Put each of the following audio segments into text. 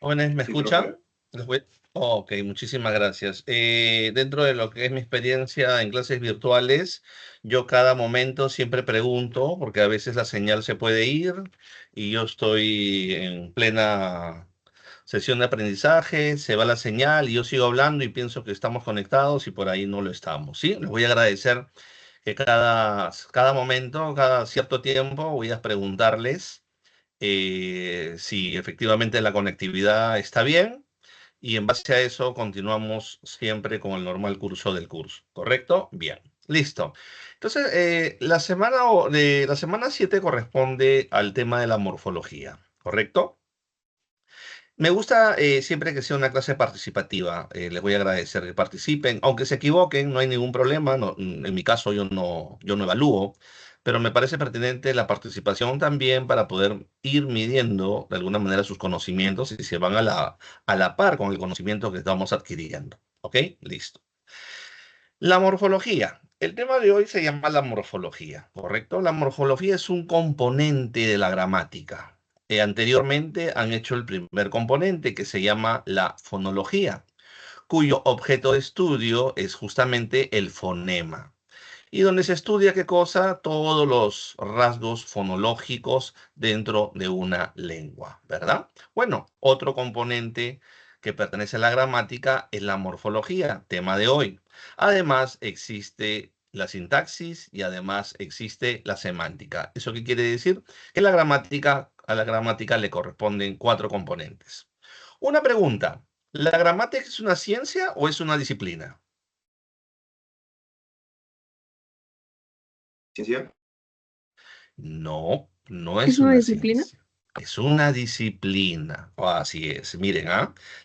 Jóvenes, ¿me Sí, profe. escuchan? Ok, muchísimas gracias. Dentro de lo que es mi experiencia en clases virtuales, yo cada momento siempre pregunto, porque a veces la señal se puede ir y yo estoy en plena sesión de aprendizaje, se va la señal y yo sigo hablando y pienso que estamos conectados y por ahí no lo estamos, ¿sí? Les voy a agradecer que cada momento, cada cierto tiempo, voy a preguntarles si efectivamente la conectividad está bien y en base a eso continuamos siempre con el normal curso del curso, ¿correcto? Bien, listo. Entonces, la semana 7 corresponde al tema de la morfología, ¿correcto? Me gusta siempre que sea una clase participativa. Les voy a agradecer que participen, aunque se equivoquen, no hay ningún problema. En mi caso, yo no evalúo, pero me parece pertinente la participación también para poder ir midiendo de alguna manera sus conocimientos y se van a la par con el conocimiento que estamos adquiriendo. ¿Ok? Listo. La morfología. El tema de hoy se llama la morfología, ¿correcto? La morfología es un componente de la gramática. Anteriormente han hecho el primer componente que se llama la fonología, cuyo objeto de estudio es justamente el fonema. Y donde se estudia qué cosa, todos los rasgos fonológicos dentro de una lengua, ¿verdad? Bueno, otro componente que pertenece a la gramática es la morfología, tema de hoy. Además, existe la sintaxis y además existe la semántica. ¿Eso qué quiere decir? Que a la gramática le corresponden 4 componentes. Una pregunta, ¿la gramática es una ciencia o es una disciplina? ¿Ciencia? No, no ¿Es es una una disciplina? ciencia. Es una disciplina. Así es. Miren,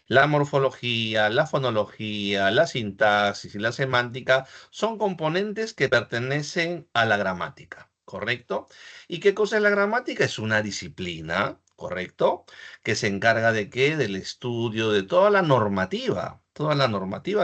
la morfología, la fonología, la sintaxis y la semántica son componentes que pertenecen a la gramática, ¿correcto? ¿Y qué cosa es la gramática? Es una disciplina, ¿correcto? Que se encarga de qué? Del estudio de toda la normativa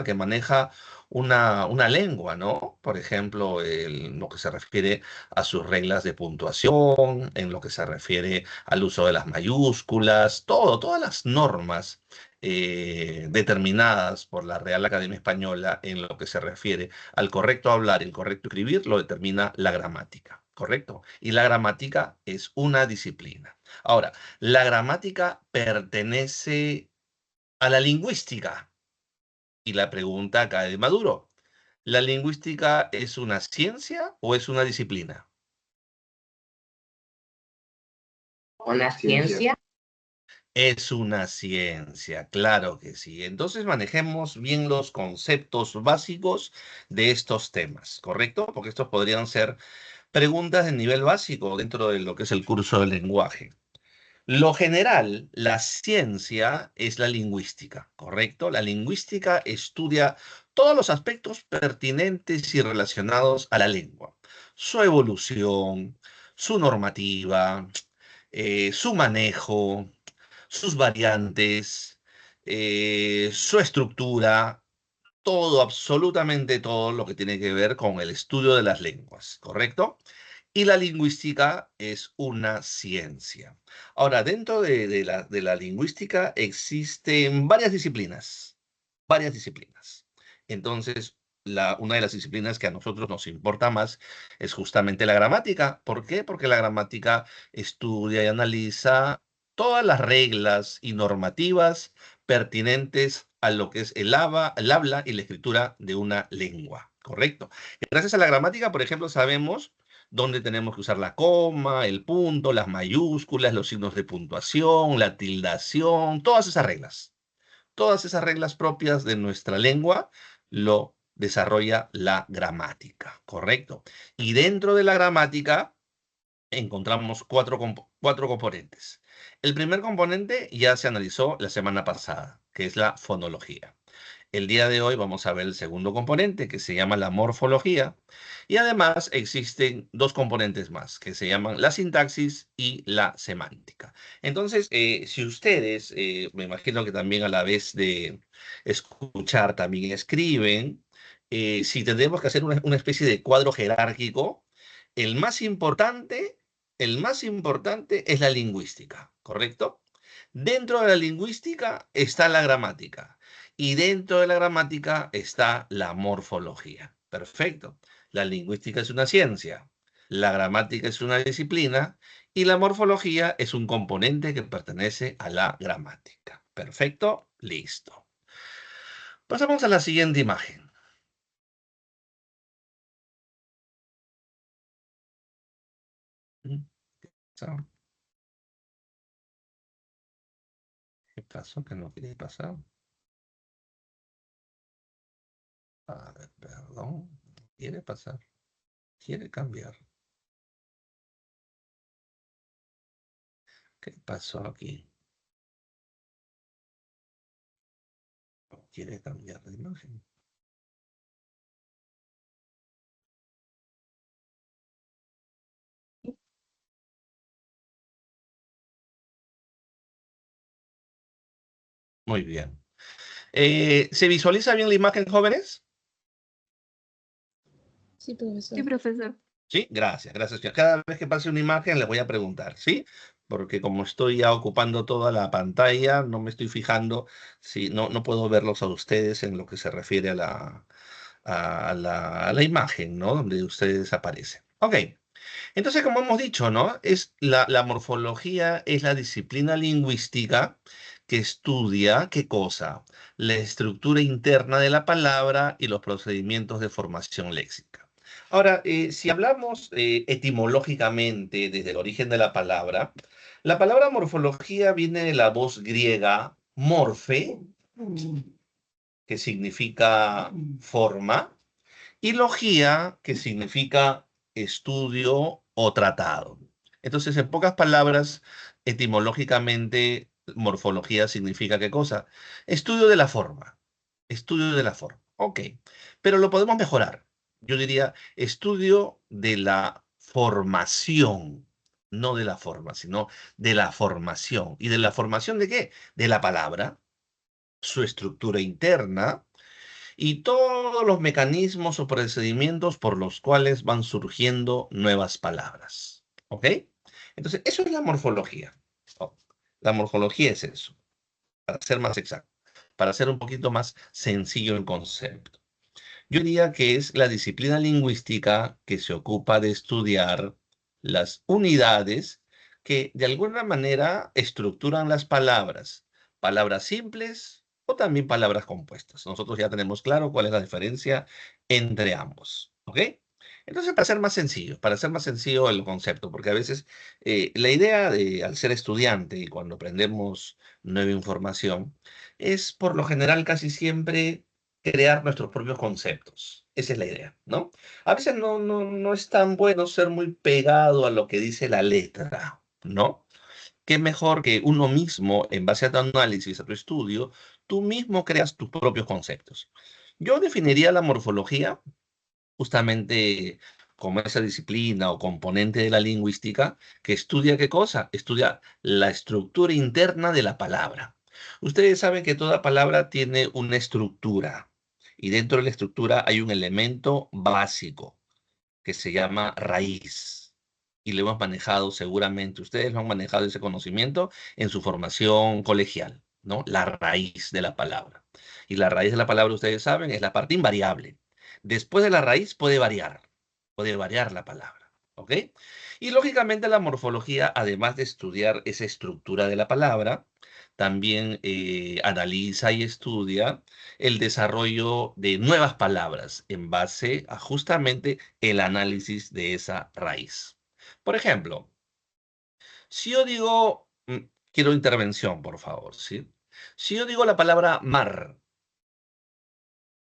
que maneja una lengua, ¿no? Por ejemplo, lo que se refiere a sus reglas de puntuación, en lo que se refiere al uso de las mayúsculas, todas las normas determinadas por la Real Academia Española en lo que se refiere al correcto hablar y el correcto escribir, lo determina la gramática, ¿correcto? Y la gramática es una disciplina. Ahora, la gramática pertenece a la lingüística. Y la pregunta cae de Maduro. ¿La lingüística es una ciencia o es una disciplina? ¿Una Ciencia. ciencia? Es una ciencia, claro que sí. Entonces manejemos bien los conceptos básicos de estos temas, ¿correcto? Porque estos podrían ser preguntas de nivel básico dentro de lo que es el curso del lenguaje. Lo general, la ciencia es la lingüística, ¿correcto? La lingüística estudia todos los aspectos pertinentes y relacionados a la lengua, su evolución, su normativa, su manejo, sus variantes, su estructura, todo, absolutamente todo lo que tiene que ver con el estudio de las lenguas, ¿correcto? Y la lingüística es una ciencia. Ahora, dentro de la lingüística existen varias disciplinas, varias disciplinas. Entonces, una de las disciplinas que a nosotros nos importa más es justamente la gramática. ¿Por qué? Porque la gramática estudia y analiza todas las reglas y normativas pertinentes a lo que es el habla y la escritura de una lengua, ¿correcto? Gracias a la gramática, por ejemplo, sabemos dónde tenemos que usar la coma, el punto, las mayúsculas, los signos de puntuación, la tildación, todas esas reglas propias de nuestra lengua lo desarrolla la gramática, ¿correcto? Y dentro de la gramática encontramos cuatro componentes. El primer componente ya se analizó la semana pasada, que es la fonología. El día de hoy vamos a ver el segundo componente, que se llama la morfología, y además existen dos componentes más, que se llaman la sintaxis y la semántica. Entonces, si ustedes, me imagino que también a la vez de escuchar, también escriben, si tendremos que hacer una especie de cuadro jerárquico, el más importante, el más importante es la lingüística, ¿correcto? Dentro de la lingüística está la gramática y dentro de la gramática está la morfología. Perfecto. La lingüística es una ciencia, la gramática es una disciplina y la morfología es un componente que pertenece a la gramática. Perfecto. Listo. Pasamos a la siguiente imagen. ¿Qué pasó? ¿Que no quiere pasar? A ver, perdón. Quiere pasar. Quiere cambiar. ¿Qué pasó aquí? Quiere cambiar de imagen. Muy bien. ¿Se visualiza bien la imagen, jóvenes? Sí, profesor. Sí, profesor. Sí, gracias, gracias. Cada vez que pase una imagen les voy a preguntar, ¿sí? Porque como estoy ya ocupando toda la pantalla, no me estoy fijando, si no puedo verlos a ustedes en lo que se refiere a la imagen, ¿no? Donde ustedes aparecen. Ok. Entonces, como hemos dicho, ¿no? La morfología es la disciplina lingüística que estudia, ¿qué cosa? La estructura interna de la palabra y los procedimientos de formación léxica. Ahora, si hablamos etimológicamente desde el origen de la palabra morfología viene de la voz griega morfe, que significa forma, y logía, que significa estudio o tratado. Entonces, en pocas palabras, etimológicamente, morfología significa ¿qué cosa? Estudio de la forma. Estudio de la forma. Ok. Pero lo podemos mejorar. Yo diría estudio de la formación. No de la forma, sino de la formación. ¿Y de la formación de qué? De la palabra, su estructura interna, y todos los mecanismos o procedimientos por los cuales van surgiendo nuevas palabras. ¿Ok? Entonces, eso es la morfología. Oh, la morfología es eso, para ser más exacto, para ser un poquito más sencillo el concepto. Yo diría que es la disciplina lingüística que se ocupa de estudiar las unidades que de alguna manera estructuran las palabras simples o también palabras compuestas. Nosotros ya tenemos claro cuál es la diferencia entre ambos, ¿ok? Entonces, para ser más sencillo el concepto, porque a veces la idea de, al ser estudiante y cuando aprendemos nueva información, es por lo general casi siempre crear nuestros propios conceptos. Esa es la idea, ¿no? A veces no es tan bueno ser muy pegado a lo que dice la letra, ¿no? Qué mejor que uno mismo, en base a tu análisis, a tu estudio, tú mismo creas tus propios conceptos. Yo definiría la morfología justamente como esa disciplina o componente de la lingüística que estudia qué cosa, estudia la estructura interna de la palabra. Ustedes saben que toda palabra tiene una estructura y dentro de la estructura hay un elemento básico que se llama raíz. Y lo hemos manejado seguramente, ustedes lo han manejado ese conocimiento en su formación colegial, ¿no? La raíz de la palabra. Y la raíz de la palabra, ustedes saben, es la parte invariable. Después de la raíz puede variar la palabra, ¿ok? Y lógicamente la morfología, además de estudiar esa estructura de la palabra, también analiza y estudia el desarrollo de nuevas palabras en base a justamente el análisis de esa raíz. Por ejemplo, si yo digo, quiero intervención, por favor, ¿sí? Si yo digo la palabra mar,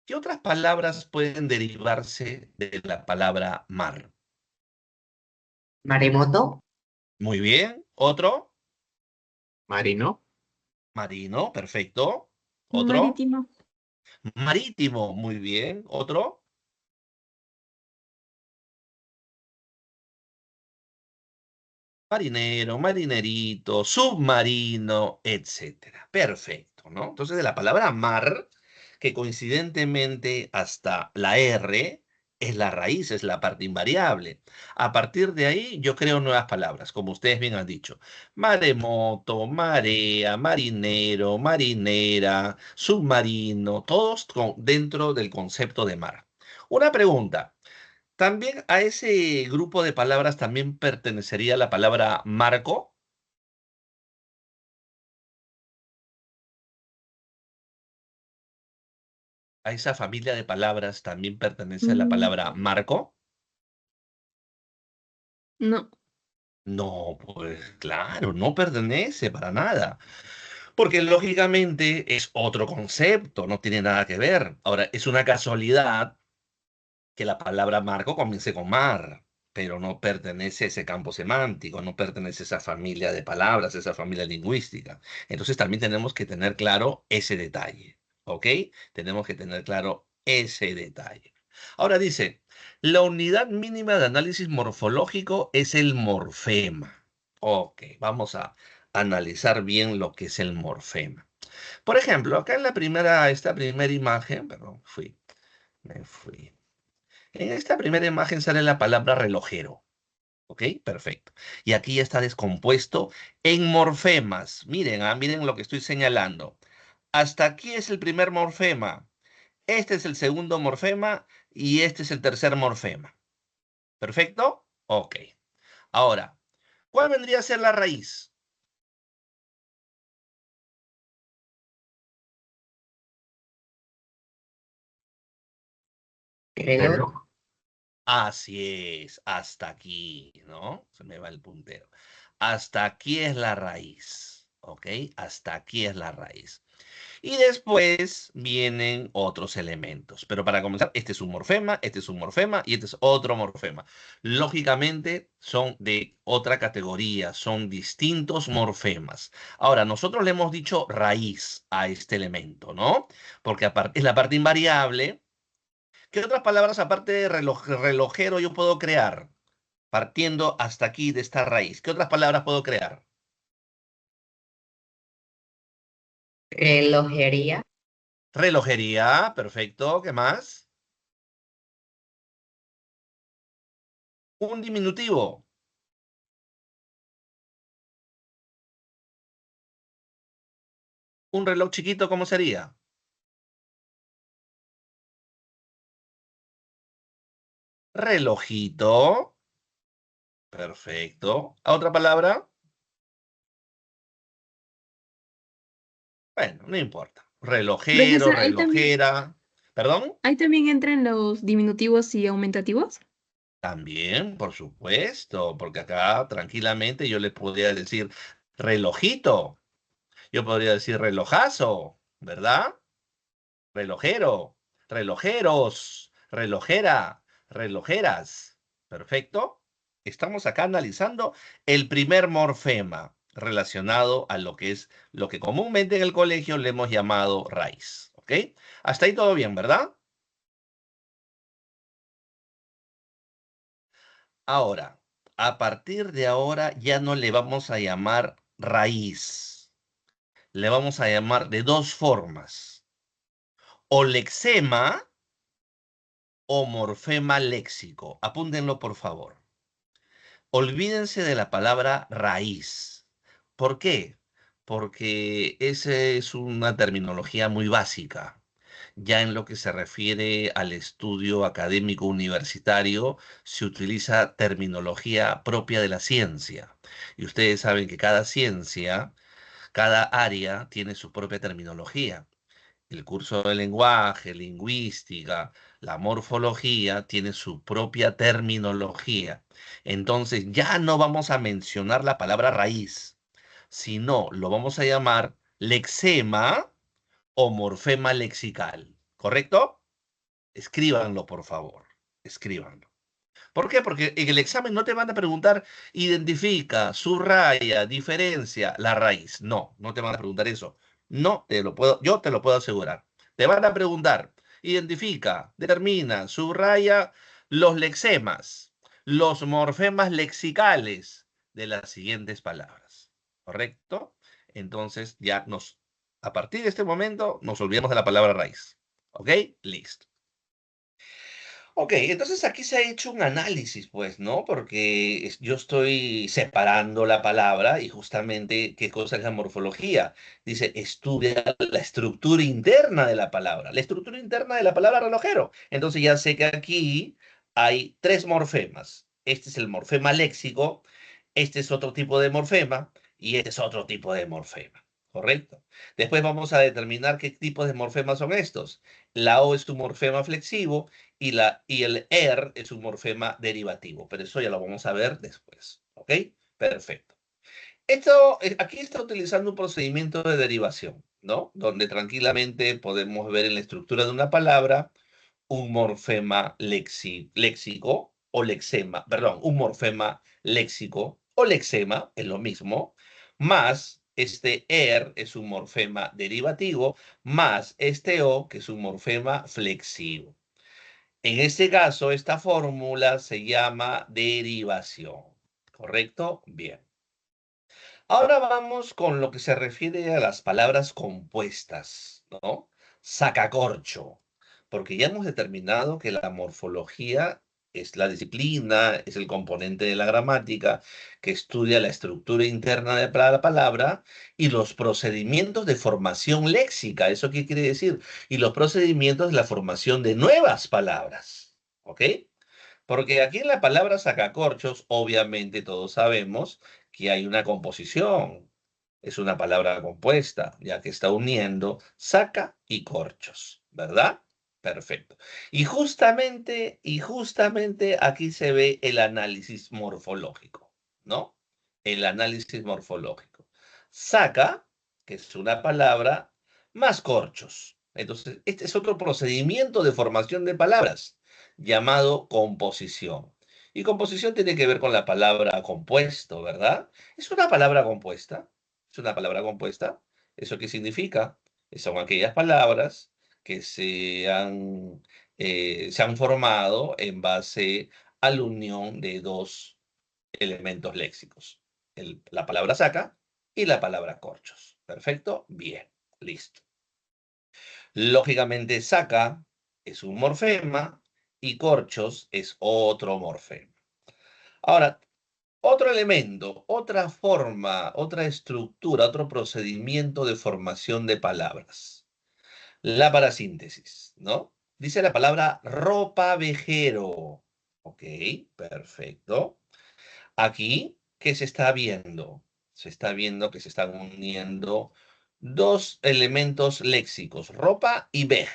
¿qué otras palabras pueden derivarse de la palabra mar? Maremoto, Muy bien. ¿Otro? Marino, Marino, perfecto. ¿Otro? Marítimo. Marítimo, muy bien. ¿Otro? Marinero, marinerito, submarino, etcétera. Perfecto, ¿no? Entonces, de la palabra mar, que coincidentemente hasta la R Es la raíz, es la parte invariable. A partir de ahí, yo creo nuevas palabras, como ustedes bien han dicho. Maremoto, marea, marinero, marinera, submarino, todos dentro del concepto de mar. Una pregunta. ¿También a ese grupo de palabras también pertenecería la palabra marco? ¿A esa familia de palabras también pertenece la Mm, palabra marco? no. No, pues claro, no pertenece para nada. Porque lógicamente es otro concepto, no tiene nada que ver. Ahora, es una casualidad que la palabra marco comience con mar, pero no pertenece a ese campo semántico, no pertenece a esa familia de palabras, a esa familia lingüística. Entonces también tenemos que tener claro ese detalle, ¿ok? Tenemos que tener claro ese detalle. Ahora dice, la unidad mínima de análisis morfológico es el morfema. Ok, vamos a analizar bien lo que es el morfema. Por ejemplo, acá en esta primera imagen, perdón, me fui. En esta primera imagen sale la palabra relojero. ¿Ok? Perfecto. Y aquí ya está descompuesto en morfemas. Miren, miren lo que estoy señalando. Hasta aquí es el primer morfema. Este es el segundo morfema y este es el tercer morfema. ¿Perfecto? Ok. Ahora, ¿cuál vendría a ser la raíz? reloj, Reloj. Así es, hasta aquí, ¿no? Se me va el puntero. Hasta aquí es la raíz, ¿ok? Hasta aquí es la raíz. Y después vienen otros elementos. Pero para comenzar, este es un morfema, este es un morfema y este es otro morfema. Lógicamente son de otra categoría, son distintos morfemas. Ahora, nosotros le hemos dicho raíz a este elemento, ¿no? Porque es la parte invariable. ¿Qué otras palabras aparte de relojero yo puedo crear? Partiendo hasta aquí de esta raíz. ¿Qué otras palabras puedo crear? relojería, Relojería, perfecto. ¿Qué más? Un diminutivo. Un reloj chiquito, ¿cómo sería? Relojito. Perfecto. ¿A otra palabra? Bueno, no importa. Relojero, Profesor, relojera. ¿Perdón? ahí también entran los diminutivos y aumentativos. También, por supuesto, porque acá tranquilamente yo le podría decir relojito. Yo podría decir relojazo, ¿verdad? Relojero, relojeros, relojera, relojeras. Perfecto. Estamos acá analizando el primer morfema relacionado a lo que es lo que comúnmente en el colegio le hemos llamado raíz. ¿Ok? Hasta ahí todo bien, ¿verdad? Ahora, a partir de ahora ya no le vamos a llamar raíz. Le vamos a llamar de dos formas. O lexema o morfema léxico. Apúntenlo, por favor. Olvídense de la palabra raíz. ¿Por qué? Porque esa es una terminología muy básica. Ya en lo que se refiere al estudio académico universitario, se utiliza terminología propia de la ciencia. Y ustedes saben que cada ciencia, cada área tiene su propia terminología. El curso de lenguaje, lingüística, la morfología tiene su propia terminología. Entonces ya no vamos a mencionar la palabra raíz, sino lo vamos a llamar lexema o morfema lexical. ¿Correcto? Escríbanlo, por favor. Escríbanlo. ¿Por qué? Porque en el examen no te van a preguntar, identifica, subraya, diferencia la raíz. No, no te van a preguntar eso. No te lo puedo, yo te lo puedo asegurar. Te van a preguntar, identifica, determina, subraya los lexemas, los morfemas lexicales de las siguientes palabras. ¿Correcto? Entonces a partir de este momento, nos olvidamos de la palabra raíz. ¿Ok? Listo. Ok, entonces aquí se ha hecho un análisis, pues, ¿no? Porque yo estoy separando la palabra y justamente, ¿qué cosa es la morfología? Dice, estudia la estructura interna de la palabra. La estructura interna de la palabra relojero. Entonces ya sé que aquí hay tres morfemas. Este es el morfema léxico, este es otro tipo de morfema y este es otro tipo de morfema. ¿Correcto? Después vamos a determinar qué tipos de morfemas son estos. La O es un morfema flexivo y el es un morfema derivativo, pero eso ya lo vamos a ver después. ¿Ok? Perfecto. Esto, aquí está utilizando un procedimiento de derivación, ¿no? Donde tranquilamente podemos ver en la estructura de una palabra un morfema léxico o lexema, perdón, un morfema léxico o lexema, es lo mismo, más este es un morfema derivativo, más este o, que es un morfema flexivo. En este caso, esta fórmula se llama derivación. ¿Correcto? Bien. Ahora vamos con lo que se refiere a las palabras compuestas, ¿no? Sacacorcho, porque ya hemos determinado que la morfología es la disciplina, es el componente de la gramática que estudia la estructura interna de la palabra y los procedimientos de formación léxica. ¿Eso qué quiere decir? Y los procedimientos de la formación de nuevas palabras, ¿ok? Porque aquí en la palabra sacacorchos, obviamente todos sabemos que hay una composición. Es una palabra compuesta, ya que está uniendo saca y corchos, ¿verdad? Perfecto. Y justamente aquí se ve el análisis morfológico, ¿no? El análisis morfológico. Saca, que es una palabra, más corchos. Entonces, este es otro procedimiento de formación de palabras llamado composición. Y composición tiene que ver con la palabra compuesto, ¿verdad? ¿Es una palabra compuesta? ¿Es una palabra compuesta? ¿Eso qué significa? Son aquellas palabras que se han formado en base a la unión de dos elementos léxicos. La palabra saca y la palabra corchos. ¿Perfecto? Bien, listo. Lógicamente, saca es un morfema y corchos es otro morfema. Ahora, otro elemento, otra forma, otra estructura, otro procedimiento de formación de palabras. La parasíntesis, ¿no? Dice la palabra ropavejero. Ok, perfecto. Aquí, ¿qué se está viendo? Se está viendo que se están uniendo dos elementos léxicos, ropa y vej.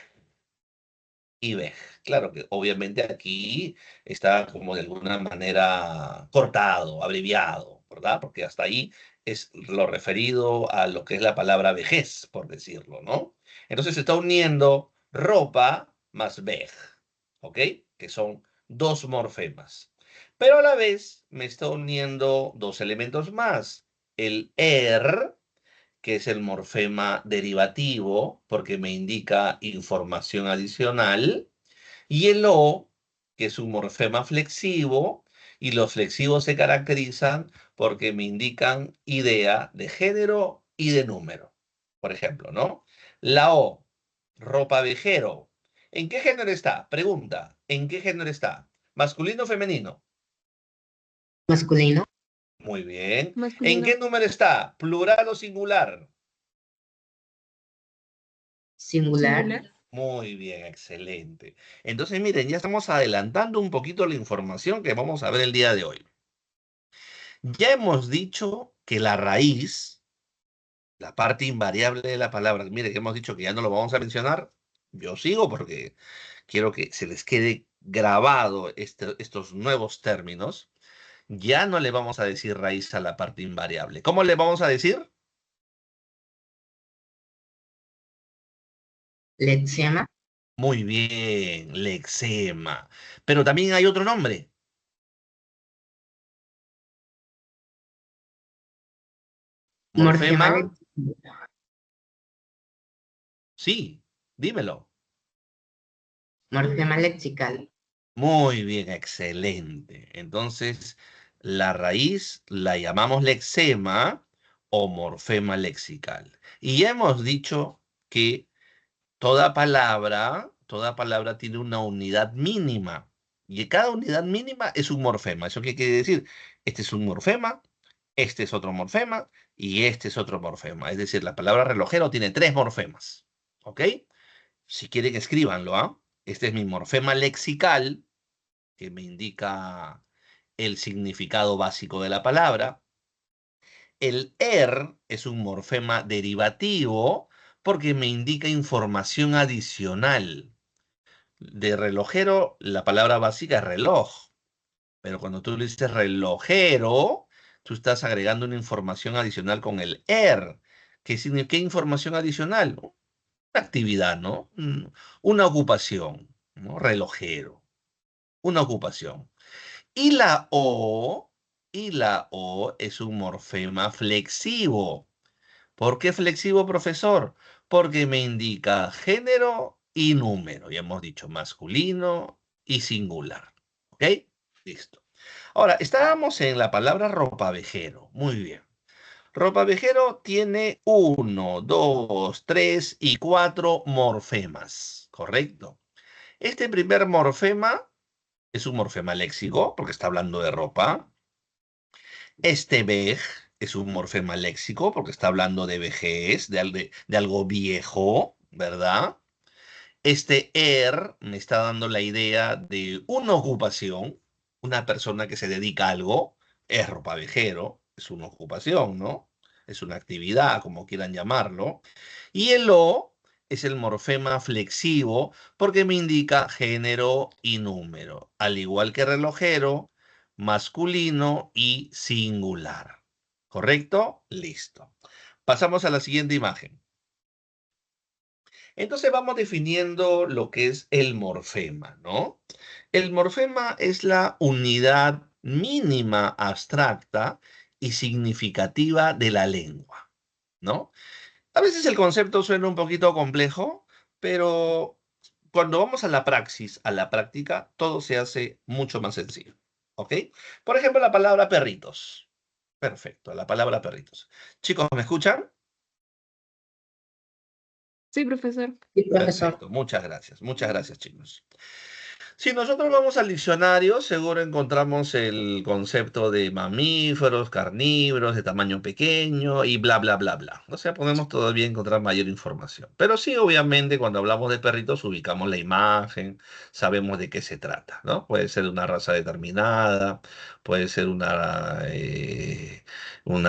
Y vej. Claro que obviamente aquí está como de alguna manera cortado, abreviado, ¿verdad? Porque hasta ahí es lo referido a lo que es la palabra vejez, por decirlo, ¿no? Entonces se está uniendo ropa más vej, ¿ok? Que son dos morfemas. Pero a la vez me está uniendo dos elementos más. El que es el morfema derivativo, porque me indica información adicional, y el O, que es un morfema flexivo, y los flexivos se caracterizan porque me indican idea de género y de número. Por ejemplo, ¿no? La O, ropavejero. ¿En qué género está? Pregunta, ¿en qué género está? ¿Masculino o femenino? Masculino. Muy bien. ¿En Masculino. qué número está? ¿Plural o singular? Singular. Singular. Muy bien, excelente. Entonces, miren, ya estamos adelantando un poquito la información que vamos a ver el día de hoy. Ya hemos dicho que la raíz, la parte invariable de la palabra, mire que hemos dicho que ya no lo vamos a mencionar. Yo sigo porque quiero que se les quede grabado estos nuevos términos. Ya no le vamos a decir raíz a la parte invariable. ¿Cómo le vamos a decir? Lexema. Muy bien, lexema. Pero también hay otro nombre. Morfema Morfema, lexical. sí, dímelo. Morfema lexical. Muy bien, excelente. Entonces, la raíz la llamamos lexema o morfema lexical. Y ya hemos dicho que toda palabra tiene una unidad mínima. Y cada unidad mínima es un morfema. ¿Eso qué quiere decir? Este es un morfema, este es otro morfema y este es otro morfema. Es decir, la palabra relojero tiene 3 morfemas. ¿Ok? Si quieren, escríbanlo, ¿ah? Este es mi morfema lexical, que me indica el significado básico de la palabra. El es un morfema derivativo porque me indica información adicional. De relojero, la palabra básica es reloj. Pero cuando tú le dices relojero, tú estás agregando una información adicional con el ¿Qué significa? ¿Qué información adicional? Una actividad, ¿no? Una ocupación, ¿no? Relojero, una ocupación. Y la O es un morfema flexivo. ¿Por qué flexivo, profesor? Porque me indica género y número. Ya hemos dicho masculino y singular. ¿Ok? Listo. Ahora, estábamos en la palabra ropavejero. Muy bien. Ropavejero tiene 1, 2, 3 y 4 morfemas. ¿Correcto? Este primer morfema es un morfema léxico porque está hablando de ropa. Este vej es un morfema léxico porque está hablando de vejez, de algo viejo, ¿verdad? Este me está dando la idea de una ocupación, una persona que se dedica a algo, es ropavejero, es una ocupación, ¿no? Es una actividad, como quieran llamarlo. Y el o es el morfema flexivo porque me indica género y número, al igual que relojero, masculino y singular. ¿Correcto? Listo. Pasamos a la siguiente imagen. Entonces vamos definiendo lo que es el morfema, ¿no? El morfema es la unidad mínima abstracta y significativa de la lengua, ¿no? A veces el concepto suena un poquito complejo, pero cuando vamos a la praxis, a la práctica, todo se hace mucho más sencillo, ¿ok? Por ejemplo, la palabra perritos. Perfecto, la palabra perritos. Chicos, ¿me escuchan? Sí, profesor. Sí, profesor. Perfecto, muchas gracias, chicos. Si nosotros vamos al diccionario, seguro encontramos el concepto de mamíferos, carnívoros, de tamaño pequeño y bla, bla, bla, bla. O sea, podemos todavía encontrar mayor información. Pero sí, obviamente, cuando hablamos de perritos, ubicamos la imagen, sabemos de qué se trata, ¿no? Puede ser de una raza determinada, puede ser una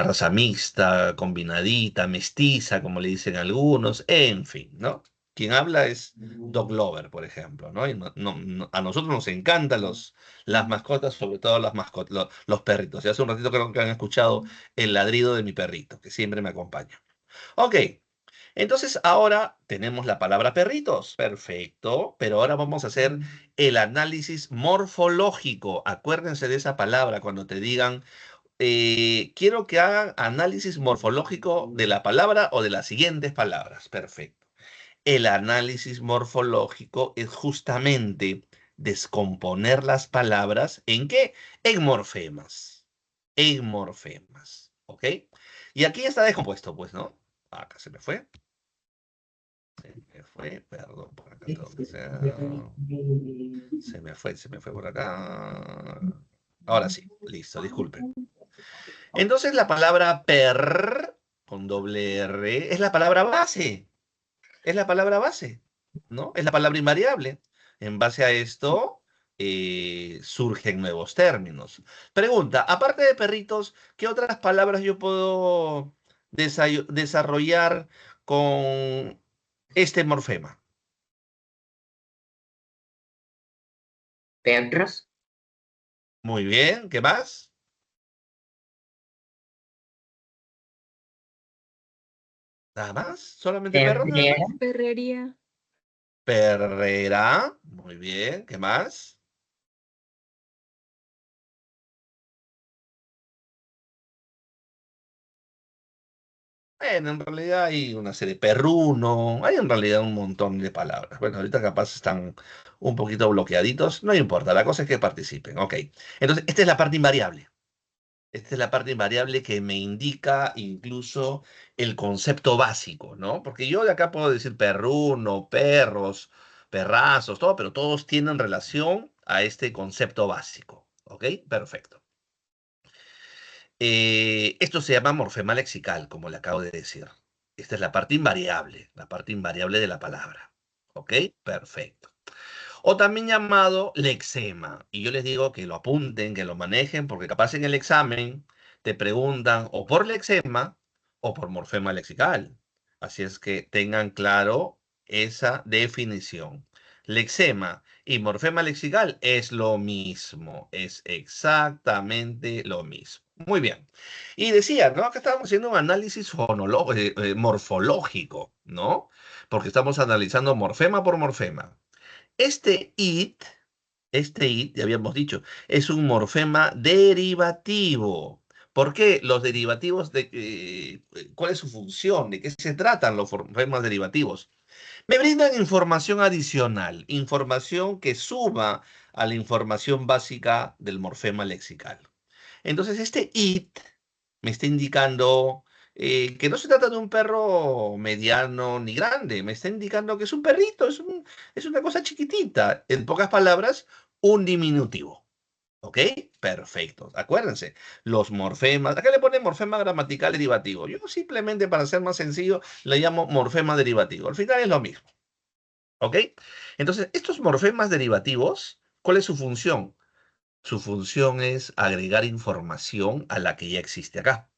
raza mixta, combinadita, mestiza, como le dicen algunos, en fin, ¿no? Quien habla es dog lover, por ejemplo, ¿no? Y a nosotros nos encantan las mascotas, sobre todo las mascotas, los perritos. Y hace un ratito creo que han escuchado el ladrido de mi perrito, que siempre me acompaña. Ok, entonces ahora tenemos la palabra perritos. Perfecto, pero ahora vamos a hacer el análisis morfológico. Acuérdense de esa palabra cuando te digan, quiero que hagan análisis morfológico de la palabra o de las siguientes palabras. Perfecto. El análisis morfológico es justamente descomponer las palabras ¿en qué? En morfemas. En morfemas. ¿Ok? Y aquí está descompuesto, pues, ¿no? Acá se me fue. Se me fue, perdón, por acá tengo que ser. Se me fue por acá. Ahora sí, listo, disculpen. Entonces la palabra per, con doble R, es la palabra base. Es la palabra base, ¿no? Es la palabra invariable. En base a esto, surgen nuevos términos. Pregunta, aparte de perritos, ¿qué otras palabras yo puedo desarrollar con este morfema? Perros. Muy bien, ¿qué más? ¿Nada más? ¿Solamente perros nada Perrera. más? Perrería. Perrera, muy bien, ¿qué más? Bueno, en realidad hay una serie, perruno, hay en realidad un montón de palabras. Bueno, ahorita capaz están un poquito bloqueaditos, no importa, la cosa es que participen, ok. Entonces, esta es la parte invariable. Esta es la parte invariable que me indica incluso el concepto básico, ¿no? Porque yo de acá puedo decir perruno, perros, perrazos, todo, pero todos tienen relación a este concepto básico. ¿Ok? Perfecto. Esto se llama morfema lexical, como le acabo de decir. Esta es la parte invariable de la palabra. ¿Ok? Perfecto. O también llamado lexema. Y yo les digo que lo apunten, que lo manejen, porque capaz en el examen te preguntan o por lexema o por morfema lexical. Así es que tengan claro esa definición. Lexema y morfema lexical es lo mismo, es exactamente lo mismo. Muy bien. Y decía, ¿no? Que estábamos haciendo un análisis morfológico, ¿no? Porque estamos analizando morfema por morfema. Este it, ya habíamos dicho, es un morfema derivativo. ¿Por qué los derivativos cuál es su función? ¿De qué se tratan los morfemas derivativos? Me brindan información adicional, información que suma a la información básica del morfema lexical. Entonces, este it me está indicando que no se trata de un perro mediano ni grande, me está indicando que es un perrito, es una cosa chiquitita. En pocas palabras, un diminutivo. ¿Ok? Perfecto. Acuérdense, los morfemas, acá le ponen morfema gramatical derivativo. Yo simplemente, para ser más sencillo, le llamo morfema derivativo. Al final es lo mismo. ¿Ok? Entonces, estos morfemas derivativos, ¿cuál es su función? Su función es agregar información a la que ya existe acá.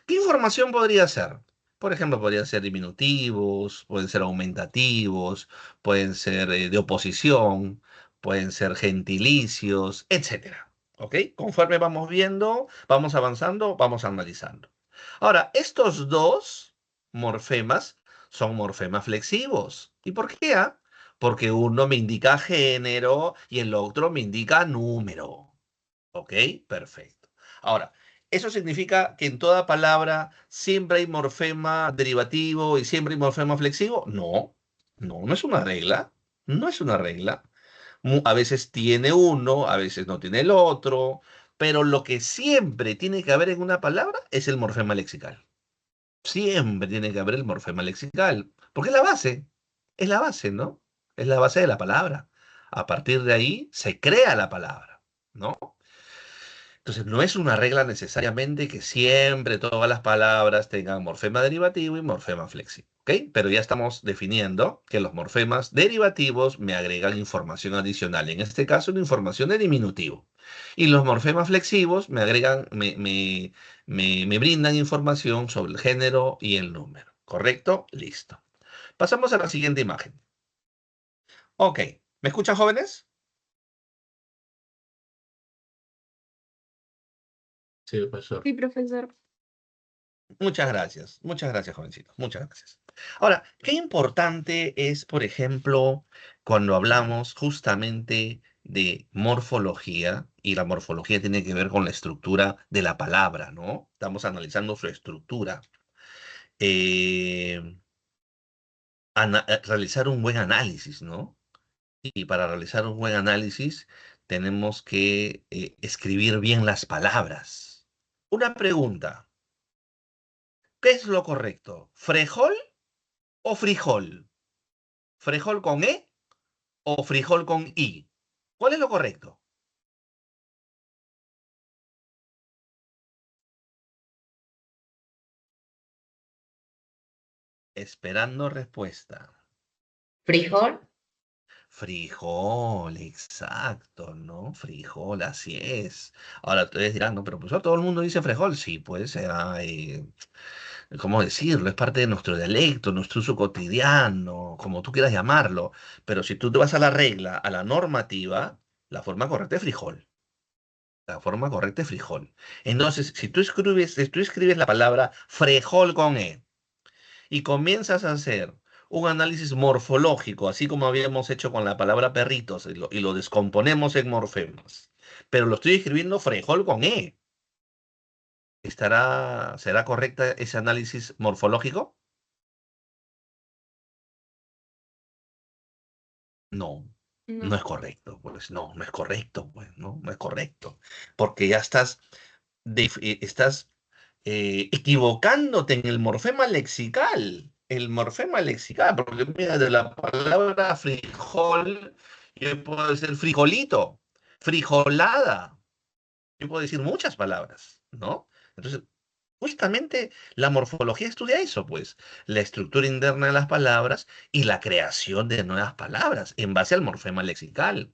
¿Qué información podría ser? Por ejemplo, podrían ser diminutivos, pueden ser aumentativos, pueden ser de oposición, pueden ser gentilicios, etcétera. ¿Ok? Conforme vamos viendo, vamos avanzando, vamos analizando. Ahora, estos dos morfemas son morfemas flexivos. ¿Y por qué? Porque uno me indica género y el otro me indica número. ¿Ok? Perfecto. Ahora, ¿eso significa que en toda palabra siempre hay morfema derivativo y siempre hay morfema flexivo? No, no es una regla. No es una regla. A veces tiene uno, a veces no tiene el otro, pero lo que siempre tiene que haber en una palabra es el morfema lexical. Siempre tiene que haber el morfema lexical, porque es la base, ¿no? Es la base de la palabra. A partir de ahí se crea la palabra, ¿no? Entonces, no es una regla necesariamente que siempre todas las palabras tengan morfema derivativo y morfema flexivo, ¿ok? Pero ya estamos definiendo que los morfemas derivativos me agregan información adicional, en este caso, una información de diminutivo. Y los morfemas flexivos me agregan, me brindan información sobre el género y el número, ¿correcto? Listo. Pasamos a la siguiente imagen. Ok, ¿me escuchan, jóvenes? Sí, profesor. Sí, profesor. Muchas gracias, jovencitos, muchas gracias. Ahora, qué importante es, por ejemplo, cuando hablamos justamente de morfología, y la morfología tiene que ver con la estructura de la palabra, ¿no? Estamos analizando su estructura. eh, realizar un buen análisis, ¿no? Y para realizar un buen análisis tenemos que escribir bien las palabras. Una pregunta. ¿Qué es lo correcto? ¿Frejol o frijol? ¿Frijol con E o frijol con I? ¿Cuál es lo correcto? Esperando respuesta. Frijol, Frijol, exacto, ¿no? Frijol, así es. Ahora ustedes dirán, no, pero pues todo el mundo dice frijol. Sí, pues, ¿cómo decirlo? Es parte de nuestro dialecto, nuestro uso cotidiano, como tú quieras llamarlo. Pero si tú te vas a la regla, a la normativa, la forma correcta es frijol. La forma correcta es frijol. Entonces, si tú escribes la palabra frejol con E y comienzas a hacer un análisis morfológico, así como habíamos hecho con la palabra perritos, y lo descomponemos en morfemas, pero lo estoy escribiendo frejol con E, ¿será correcta ese análisis morfológico? No, no No. es correcto, pues no es correcto, pues no es correcto, porque ya estás equivocándote en el morfema lexical. El morfema lexical, porque mira, de la palabra frijol, Yo puedo decir frijolito, frijolada. Yo puedo decir muchas palabras, ¿no? Entonces, justamente la morfología estudia eso, pues, la estructura interna de las palabras y la creación de nuevas palabras en base al morfema lexical.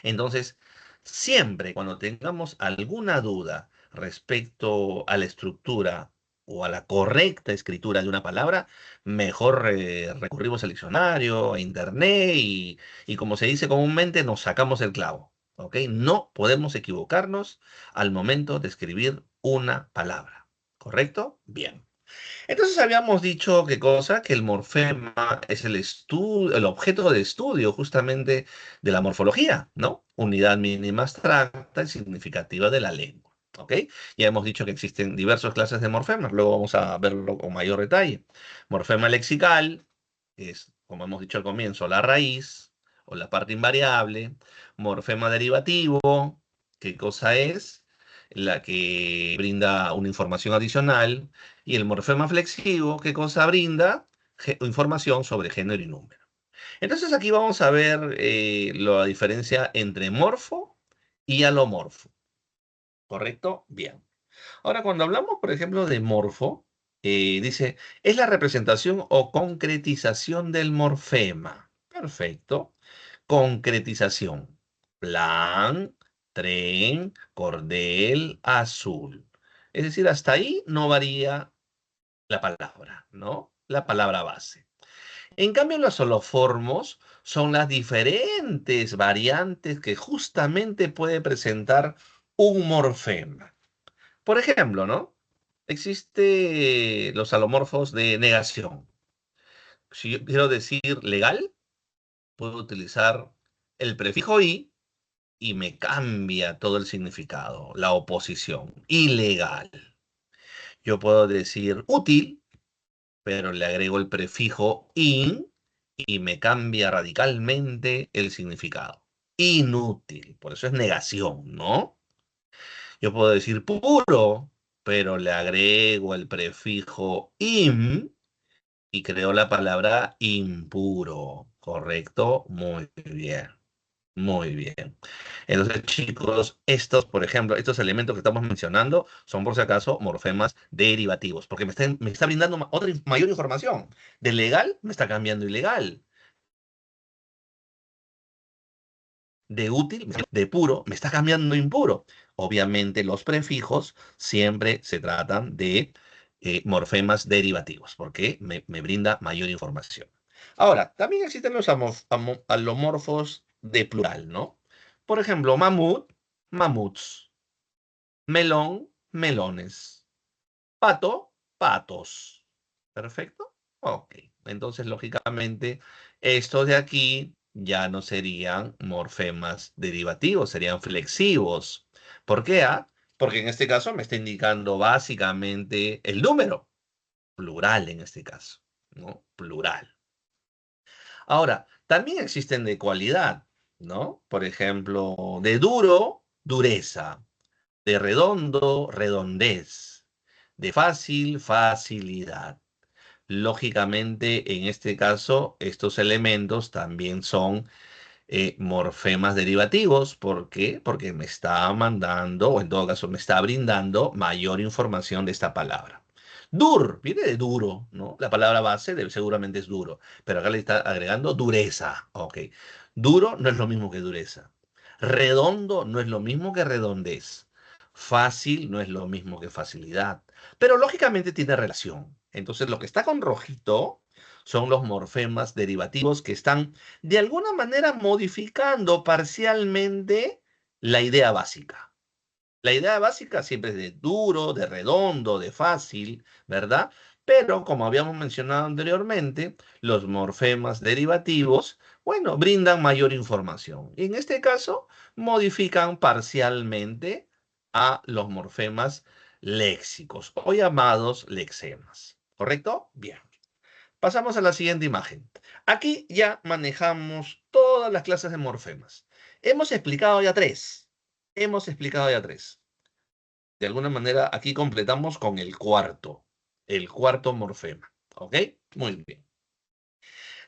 Entonces, siempre cuando tengamos alguna duda respecto a la estructura o a la correcta escritura de una palabra, mejor recurrimos al diccionario, a internet y como se dice comúnmente, nos sacamos el clavo. ¿Ok? No podemos equivocarnos al momento de escribir una palabra. ¿Correcto? Bien. Entonces habíamos dicho qué cosa, que el morfema es el objeto de estudio justamente de la morfología, ¿no? Unidad mínima abstracta y significativa de la lengua. ¿Ok? Ya hemos dicho que existen diversas clases de morfemas, luego vamos a verlo con mayor detalle. Morfema lexical, que es, como hemos dicho al comienzo, la raíz o la parte invariable. Morfema derivativo, ¿qué cosa es? La que brinda una información adicional. Y el morfema flexivo, ¿qué cosa brinda? Información sobre género y número. Entonces aquí vamos a ver la diferencia entre morfo y alomorfo. ¿Correcto? Bien. Ahora, cuando hablamos, por ejemplo, de morfo, dice, es la representación o concretización del morfema. Perfecto. Concretización. Plan, tren, cordel, azul. Es decir, hasta ahí no varía la palabra, ¿no? La palabra base. En cambio, los holoformos son las diferentes variantes que justamente puede presentar un morfema. Por ejemplo, ¿no? Existe los alomorfos de negación. Si yo quiero decir legal, puedo utilizar el prefijo y me cambia todo el significado, la oposición. Ilegal. Yo puedo decir útil, pero le agrego el prefijo in y me cambia radicalmente el significado. Inútil, por eso es negación, ¿no? Yo puedo decir puro, pero le agrego el prefijo im y creo la palabra impuro, ¿correcto? Muy bien, muy bien. Entonces, chicos, estos, por ejemplo, estos elementos que estamos mencionando son, por si acaso, morfemas derivativos, porque me está brindando mayor información. De legal me está cambiando ilegal. De útil, de puro, me está cambiando impuro. Obviamente, los prefijos siempre se tratan de morfemas derivativos, porque me brinda mayor información. Ahora, también existen los alomorfos de plural, ¿no? Por ejemplo, mamut, mamuts. Melón, melones. Pato, patos. ¿Perfecto? Ok. Entonces, lógicamente, estos de aquí ya no serían morfemas derivativos, serían flexivos. ¿Por qué? Porque en este caso me está indicando básicamente el número, plural en este caso, ¿no? Plural. Ahora, también existen de cualidad, ¿no? Por ejemplo, de duro, dureza. De redondo, redondez. De fácil, facilidad. Lógicamente, en este caso, estos elementos también son morfemas derivativos. ¿Por qué? Porque me está mandando, o en todo caso, me está brindando mayor información de esta palabra. Dur, viene de duro, ¿no? La palabra base seguramente es duro, pero acá le está agregando dureza. Ok. Duro no es lo mismo que dureza. Redondo no es lo mismo que redondez. Fácil no es lo mismo que facilidad. Pero lógicamente tiene relación. Entonces, lo que está con rojito son los morfemas derivativos que están de alguna manera modificando parcialmente la idea básica. La idea básica siempre es de duro, de redondo, de fácil, ¿verdad? Pero como habíamos mencionado anteriormente, los morfemas derivativos, bueno, brindan mayor información. Y en este caso, modifican parcialmente a los morfemas léxicos o llamados lexemas. ¿Correcto? Bien. Pasamos a la siguiente imagen. Aquí ya manejamos todas las clases de morfemas. Hemos explicado ya tres. Hemos explicado ya tres. De alguna manera, aquí completamos con el cuarto morfema. ¿Ok? Muy bien.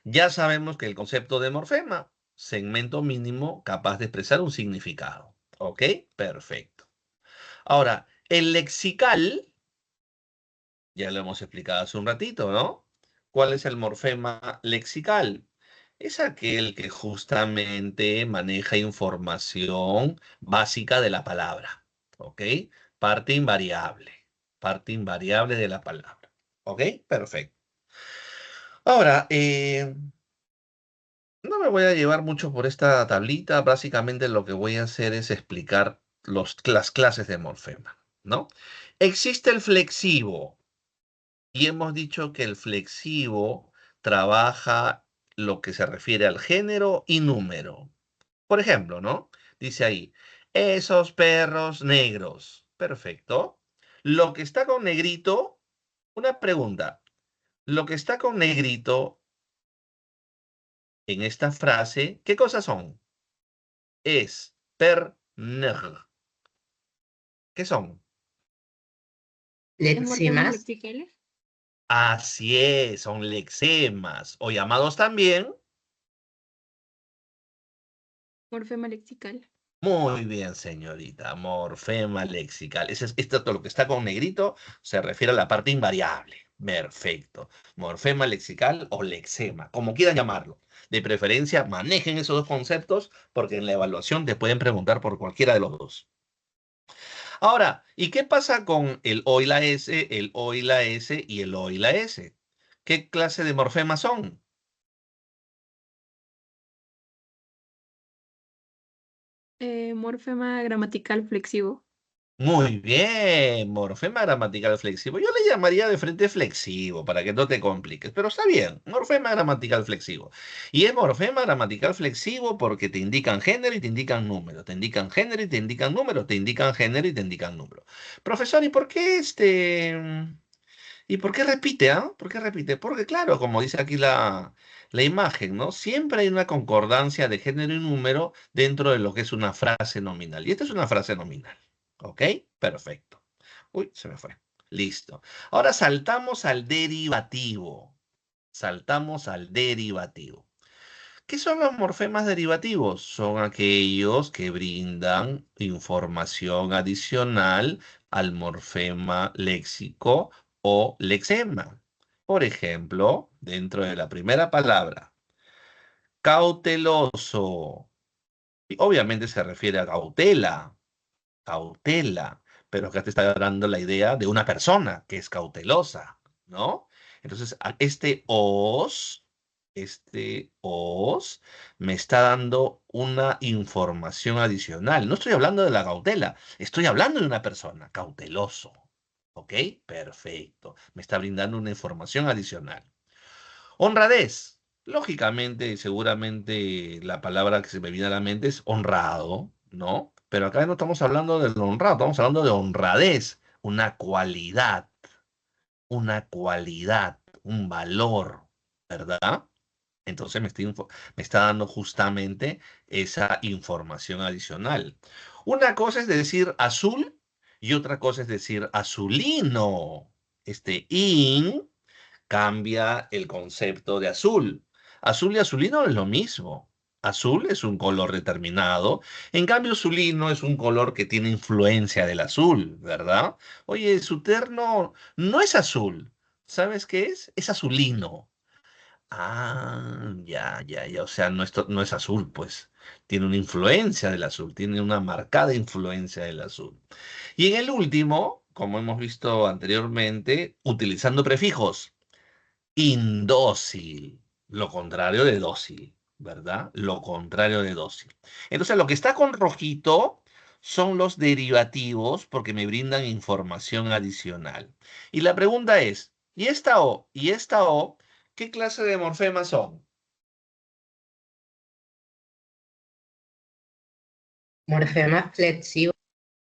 Ya sabemos que el concepto de morfema segmento mínimo capaz de expresar un significado. ¿Ok? Perfecto. Ahora, el lexical, ya lo hemos explicado hace un ratito, ¿no? ¿Cuál es el morfema lexical? Es aquel que justamente maneja información básica de la palabra. ¿Ok? Parte invariable. Parte invariable de la palabra. ¿Ok? Perfecto. Ahora, no me voy a llevar mucho por esta tablita. Básicamente lo que voy a hacer es explicar las clases de morfema, ¿no? Existe el flexivo y hemos dicho que el flexivo trabaja lo que se refiere al género y número. Por ejemplo, ¿no? Dice ahí, esos perros negros. Perfecto. Lo que está con negrito, una pregunta. Lo que está con negrito en esta frase, ¿qué cosas son? Es, per, neg. ¿Qué son? ¿Es morfemas Leximas. lexicales? Así es, son lexemas, o llamados también. Morfema lexical. Muy bien, señorita, morfema lexical. Esto, todo lo que está con negrito se refiere a la parte invariable. Perfecto. Morfema lexical o lexema, como quieran llamarlo. De preferencia, manejen esos dos conceptos porque en la evaluación te pueden preguntar por cualquiera de los dos. Ahora, ¿y qué pasa con el O y la S, el O y la S y el O y la S? ¿Qué clase de morfemas son? Morfema gramatical flexivo. Muy bien, morfema gramatical flexivo. Yo le llamaría de frente flexivo para que no te compliques, pero está bien, morfema gramatical flexivo. Y es morfema gramatical flexivo porque te indican género y te indican número, te indican género y te indican número, te indican género y te indican número. Profesor, ¿y por qué ¿Y por qué repite, ah? ¿Por qué repite? Porque claro, como dice aquí la imagen, ¿no? Siempre hay una concordancia de género y número dentro de lo que es una frase nominal. Y esta es una frase nominal. ¿Ok? Perfecto. Uy, se me fue. Listo. Ahora saltamos al derivativo. Saltamos al derivativo. ¿Qué son los morfemas derivativos? Son aquellos que brindan información adicional al morfema léxico o lexema. Por ejemplo, dentro de la primera palabra, cauteloso. Y obviamente se refiere a cautela, cautela, pero acá te está dando la idea de una persona que es cautelosa, ¿no? Entonces, este os me está dando una información adicional. No estoy hablando de la cautela, estoy hablando de una persona, cauteloso. ¿Ok? Perfecto. Me está brindando una información adicional. Honradez. Lógicamente, y seguramente la palabra que se me viene a la mente es honrado, ¿no? Pero acá no estamos hablando del honrado, estamos hablando de honradez, una cualidad, un valor, ¿verdad? Entonces me está dando justamente esa información adicional. Una cosa es decir azul y otra cosa es decir azulino. Este in cambia el concepto de azul. Azul y azulino es lo mismo. Azul es un color determinado, en cambio azulino es un color que tiene influencia del azul, ¿verdad? Oye, su terno no es azul. ¿Sabes qué es? Es azulino. Ah, ya, ya, ya. O sea, no es azul, pues. Tiene una influencia del azul, tiene una marcada influencia del azul. Y en el último, como hemos visto anteriormente, utilizando prefijos. Indócil, lo contrario de dócil, ¿verdad? Lo contrario de dócil. Entonces, lo que está con rojito son los derivativos porque me brindan información adicional. Y la pregunta es, ¿y esta O? ¿Y esta O? ¿Qué clase de morfemas son? Morfema flexivo.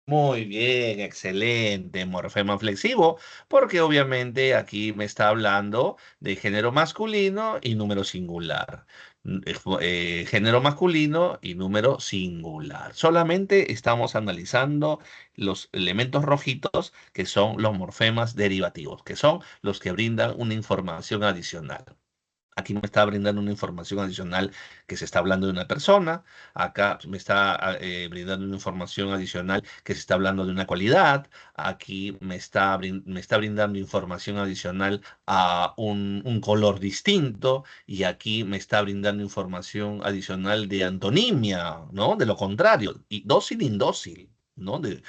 Muy bien, excelente, morfema flexivo, porque obviamente aquí me está hablando de género masculino y número singular. Género masculino y número singular. Solamente estamos analizando los elementos rojitos que son los morfemas derivativos, que son los que brindan una información adicional. Aquí me está brindando una información adicional que se está hablando de una persona. Acá me está brindando una información adicional que se está hablando de una cualidad. Aquí me está brindando información adicional a un color distinto. Y aquí me está brindando información adicional de antonimia, ¿no? De lo contrario. Y dócil, indócil, ¿no? De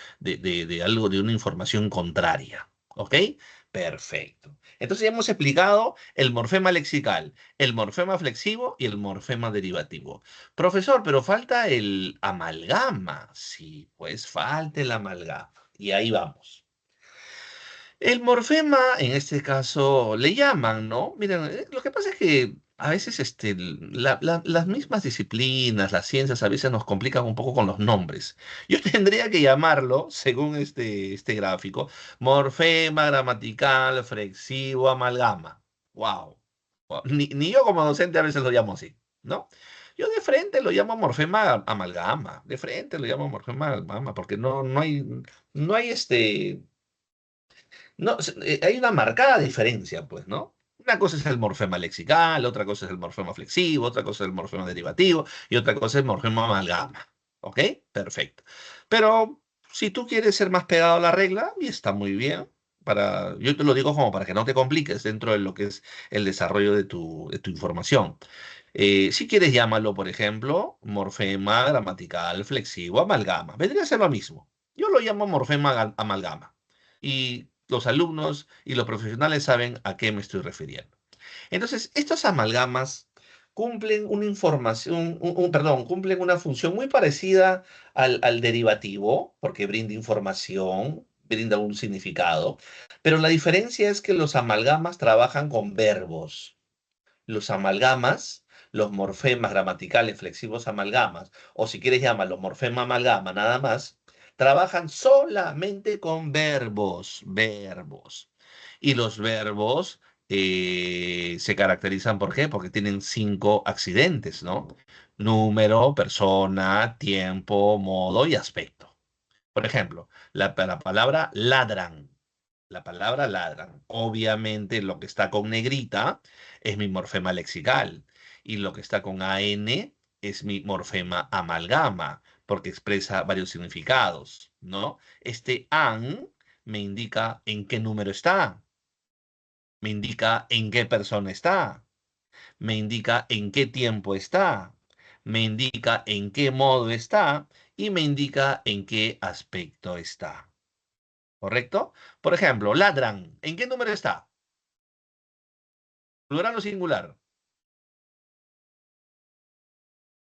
algo, de una información contraria. ¿Ok? Perfecto. Entonces ya hemos explicado el morfema lexical, el morfema flexivo y el morfema derivativo. Profesor, pero falta el amalgama. Sí, pues falta el amalgama. Y ahí vamos. El morfema, en este caso, le llaman, ¿no? Miren, lo que pasa es que a veces las mismas disciplinas, las ciencias, a veces nos complican un poco con los nombres. Yo tendría que llamarlo, según este gráfico, morfema gramatical flexivo amalgama. ¡Wow! Ni yo como docente a veces lo llamo así, ¿no? Yo de frente lo llamo morfema amalgama, de frente lo llamo morfema amalgama, porque no hay no, hay una marcada diferencia, pues, ¿no? Una cosa es el morfema lexical, otra cosa es el morfema flexivo, otra cosa es el morfema derivativo y otra cosa es el morfema amalgama. ¿Ok? Perfecto. Pero si tú quieres ser más pegado a la regla, y está muy bien. Yo te lo digo como para que no te compliques dentro de lo que es el desarrollo de tu información. Si quieres, llámalo, por ejemplo, morfema gramatical flexivo amalgama. Vendría a ser lo mismo. Yo lo llamo morfema amalgama. Y los alumnos y los profesionales saben a qué me estoy refiriendo. Entonces, estos amalgamas cumplen una información, perdón, cumplen una función muy parecida al derivativo, porque brinda información, brinda un significado, pero la diferencia es que los amalgamas trabajan con verbos. Los amalgamas, los morfemas gramaticales flexivos amalgamas, o si quieres llamarlo morfema amalgama nada más, trabajan solamente con verbos. Y los verbos se caracterizan ¿por qué? Porque tienen 5 accidentes, ¿no? Número, persona, tiempo, modo y aspecto. Por ejemplo, la palabra ladran. La palabra ladran. Obviamente lo que está con negrita es mi morfema lexical y lo que está con AN es mi morfema amalgama porque expresa varios significados, ¿no? Este an me indica en qué número está, me indica en qué persona está, me indica en qué tiempo está, me indica en qué modo está y me indica en qué aspecto está. ¿Correcto? Por ejemplo, ladran. ¿En qué número está? ¿Plural o singular?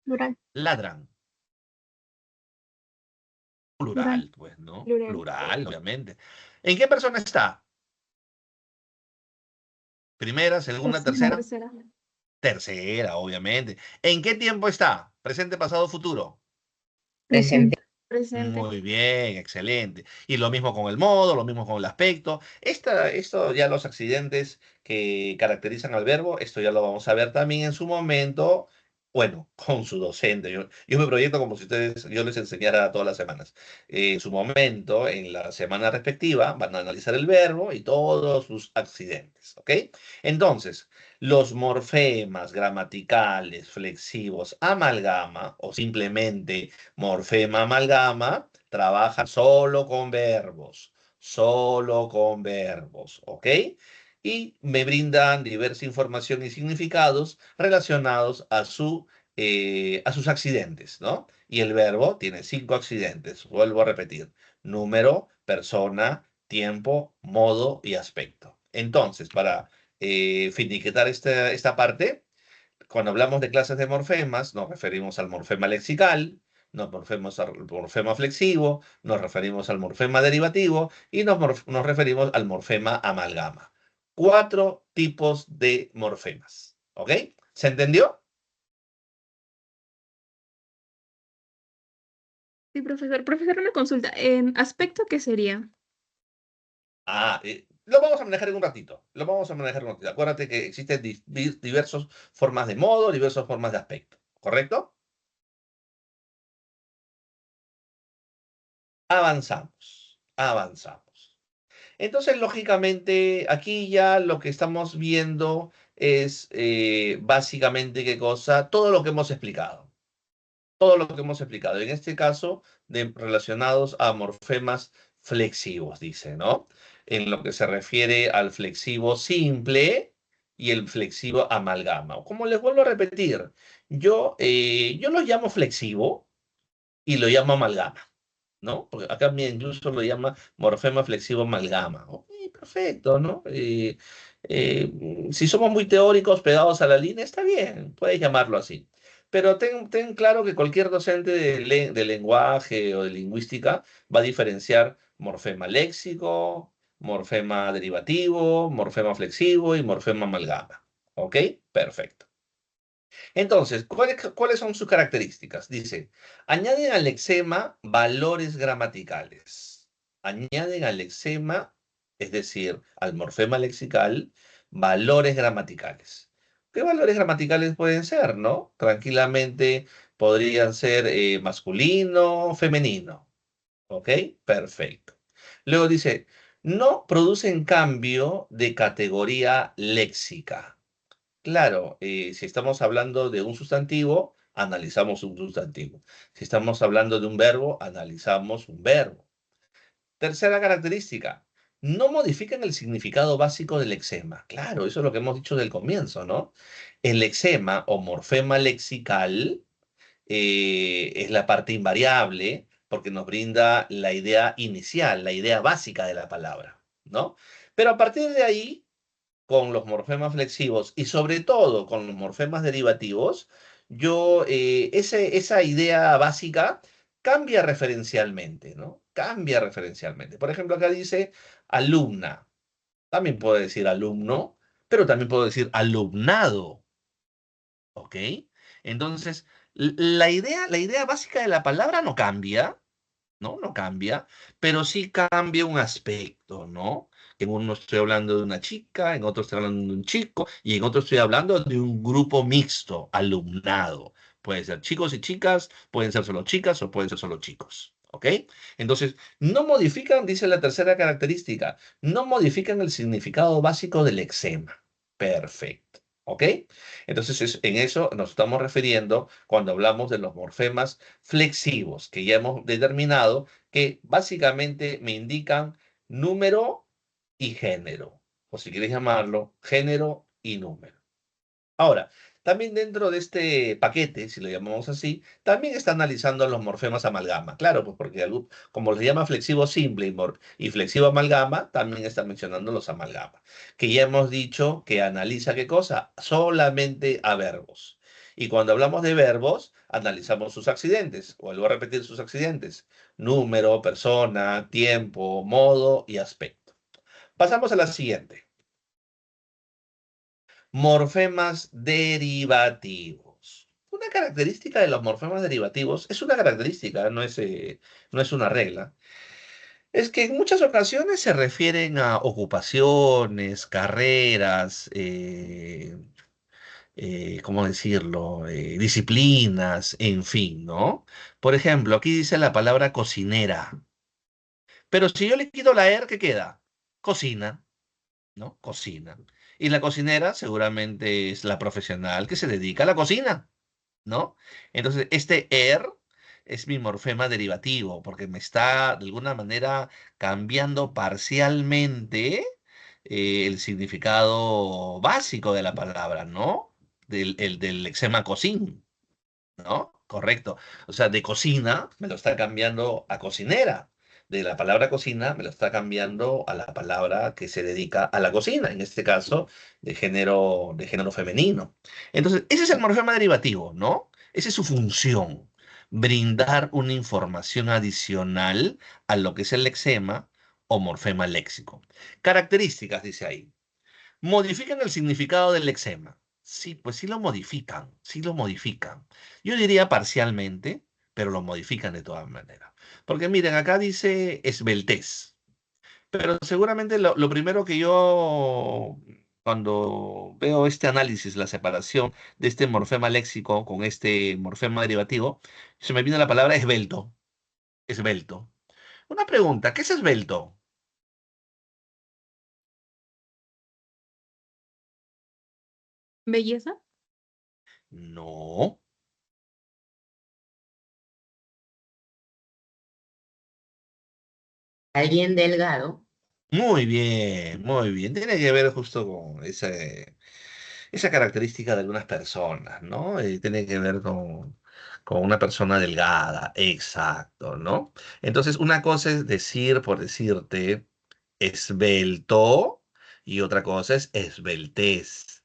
Plural. Ladran. Plural. Plural, pues, ¿no? Plural. Plural, obviamente. ¿En qué persona está? Primera, segunda, Tercera. tercera. Tercera. Tercera, obviamente. ¿En qué tiempo está? Presente, pasado, futuro. Presente. Presente. Muy bien, excelente. Y lo mismo con el modo, lo mismo con el aspecto. Esto ya los accidentes que caracterizan al verbo, esto ya lo vamos a ver también en su momento, bueno, con su docente. Yo me proyecto como si yo les enseñara todas las semanas. En su momento, en la semana respectiva, van a analizar el verbo y todos sus accidentes, ¿ok? Entonces, los morfemas gramaticales flexivos amalgama o simplemente morfema amalgama trabaja solo con verbos, ¿ok? Y me brindan diversa información y significados relacionados a sus accidentes, ¿no? Y el verbo tiene 5 accidentes, vuelvo a repetir, número, persona, tiempo, modo y aspecto. Entonces, para finiquitar esta parte, cuando hablamos de clases de morfemas, nos referimos al morfema lexical, nos referimos al morfema flexivo, nos referimos al morfema derivativo y nos referimos al morfema amalgama. 4 tipos de morfemas. ¿Ok? ¿Se entendió? Sí, profesor. Profesor, una consulta. ¿En aspecto qué sería? Lo vamos a manejar en un ratito. Lo vamos a manejar en un ratito. Acuérdate que existen diversas formas de modo, diversas formas de aspecto. ¿Correcto? Avanzamos. Entonces, lógicamente, aquí ya lo que estamos viendo es básicamente qué cosa, todo lo que hemos explicado. Todo lo que hemos explicado. En este caso, relacionados a morfemas flexivos, dice, ¿no? En lo que se refiere al flexivo simple y el flexivo amalgama. Como les vuelvo a repetir, yo lo llamo flexivo y lo llamo amalgama. ¿No? Porque acá incluso lo llama morfema flexivo amalgama. Ok, perfecto, ¿no? Si somos muy teóricos pegados a la línea, está bien, puedes llamarlo así. Pero ten claro que cualquier docente de lenguaje o de lingüística va a diferenciar morfema léxico, morfema derivativo, morfema flexivo y morfema amalgama. ¿Ok? Perfecto. Entonces, ¿cuáles son sus características? Dice, añaden al lexema valores gramaticales. Añaden al lexema, es decir, al morfema lexical, valores gramaticales. ¿Qué valores gramaticales pueden ser, no? Tranquilamente podrían ser masculino, femenino. ¿Ok? Perfecto. Luego dice, no producen cambio de categoría léxica. Claro, si estamos hablando de un sustantivo, analizamos un sustantivo. Si estamos hablando de un verbo, analizamos un verbo. Tercera característica, no modifican el significado básico del lexema. Claro, eso es lo que hemos dicho del comienzo, ¿no? El lexema o morfema lexical es la parte invariable porque nos brinda la idea inicial, la idea básica de la palabra, ¿no? Pero a partir de ahí con los morfemas flexivos y sobre todo con los morfemas derivativos, esa idea básica cambia referencialmente, ¿no? Cambia referencialmente. Por ejemplo, acá dice alumna. También puedo decir alumno, pero también puedo decir alumnado, ¿ok? Entonces, la idea básica de la palabra no cambia, ¿no? No cambia, pero sí cambia un aspecto, ¿no? En uno estoy hablando de una chica, en otro estoy hablando de un chico y en otro estoy hablando de un grupo mixto, alumnado. Puede ser chicos y chicas, pueden ser solo chicas o pueden ser solo chicos. ¿Ok? Entonces, no modifican, dice la tercera característica, no modifican el significado básico del lexema. Perfecto. ¿Ok? Entonces, en eso nos estamos refiriendo cuando hablamos de los morfemas flexivos, que ya hemos determinado que básicamente me indican número y género, o si quieres llamarlo, género y número. Ahora, también dentro de este paquete, si lo llamamos así, también está analizando los morfemas amalgama. Claro, pues porque como se llama flexivo simple y flexivo amalgama, también está mencionando los amalgama. Que ya hemos dicho que analiza qué cosa, solamente a verbos. Y cuando hablamos de verbos, analizamos sus accidentes. Vuelvo a repetir sus accidentes. Número, persona, tiempo, modo y aspecto. Pasamos a la siguiente. Morfemas derivativos. Una característica de los morfemas derivativos es una característica, no es una regla. Es que en muchas ocasiones se refieren a ocupaciones, carreras, ¿cómo decirlo? Disciplinas, en fin, ¿no? Por ejemplo, aquí dice la palabra cocinera. Pero si yo le quito la R, ¿qué queda? Cocina. ¿No? Cocina. Y la cocinera seguramente es la profesional que se dedica a la cocina, ¿no? Entonces, este es mi morfema derivativo, porque me está de alguna manera cambiando parcialmente el significado básico de la palabra, ¿no? Del lexema cocin, ¿no? Correcto. O sea, de cocina me lo está cambiando a cocinera. De la palabra cocina me lo está cambiando a la palabra que se dedica a la cocina, en este caso de género femenino. Entonces, ese es el morfema derivativo, ¿no? Esa es su función, brindar una información adicional a lo que es el lexema o morfema léxico. Características, dice ahí. ¿Modifican el significado del lexema? Sí, pues sí lo modifican, sí lo modifican. Yo diría parcialmente, pero lo modifican de todas maneras. Porque miren, acá dice esbeltez, pero seguramente lo primero que yo, cuando veo este análisis, la separación de este morfema léxico con este morfema derivativo, se me viene la palabra esbelto, esbelto. Una pregunta, ¿qué es esbelto? Belleza. No. Alguien delgado. Muy bien, muy bien. Tiene que ver justo con esa característica de algunas personas, ¿no? Tiene que ver con una persona delgada, exacto, ¿no? Entonces, una cosa es decir, por decirte, esbelto, y otra cosa es esbeltez.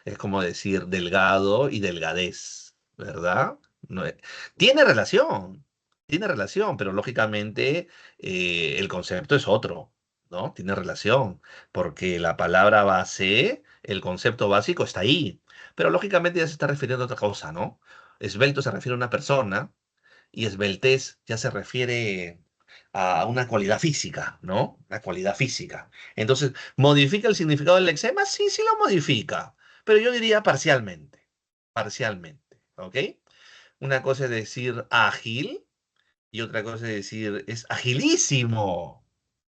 Es como decir delgado y delgadez, ¿verdad? No es- tiene relación, pero lógicamente el concepto es otro, ¿no? Tiene relación, porque la palabra base, el concepto básico está ahí, pero lógicamente ya se está refiriendo a otra cosa, ¿no? Esbelto se refiere a una persona y esbeltez ya se refiere a una cualidad física, ¿no? Una cualidad física. Entonces, ¿modifica el significado del lexema? Sí, sí lo modifica, pero yo diría parcialmente, ¿ok? Una cosa es decir ágil y otra cosa es decir es agilísimo,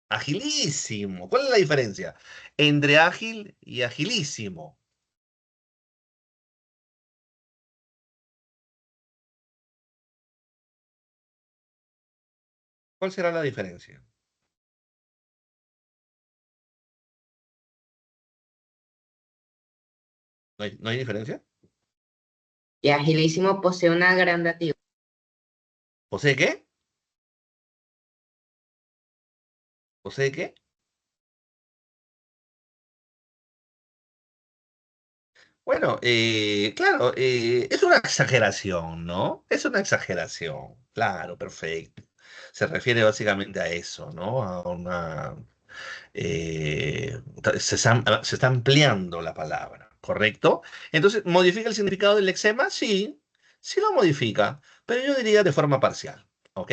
agilísimo. ¿Cuál es la diferencia entre ágil y agilísimo? ¿Cuál será la diferencia? No hay diferencia? Y agilísimo posee una gran dativo. ¿Posee qué? ¿Posee qué? Bueno, claro, es una exageración, ¿no? Es una exageración, claro, perfecto. Se refiere básicamente a eso, ¿no? A una... se está ampliando la palabra, ¿correcto? Entonces, ¿modifica el significado del lexema? Sí, sí lo modifica, pero yo diría de forma parcial, ¿ok?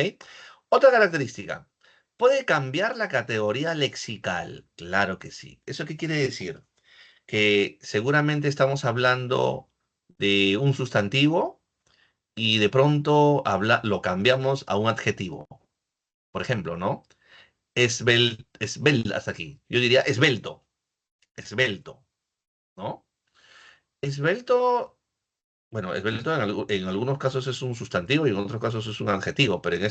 Otra característica, ¿puede cambiar la categoría lexical? Claro que sí. ¿Eso qué quiere decir? Que seguramente estamos hablando de un sustantivo y de pronto lo cambiamos a un adjetivo. Por ejemplo, ¿no? Hasta aquí. Yo diría esbelto, esbelto, ¿no? Esbelto, bueno, esbelto en algunos casos es un sustantivo y en otros casos es un adjetivo, pero en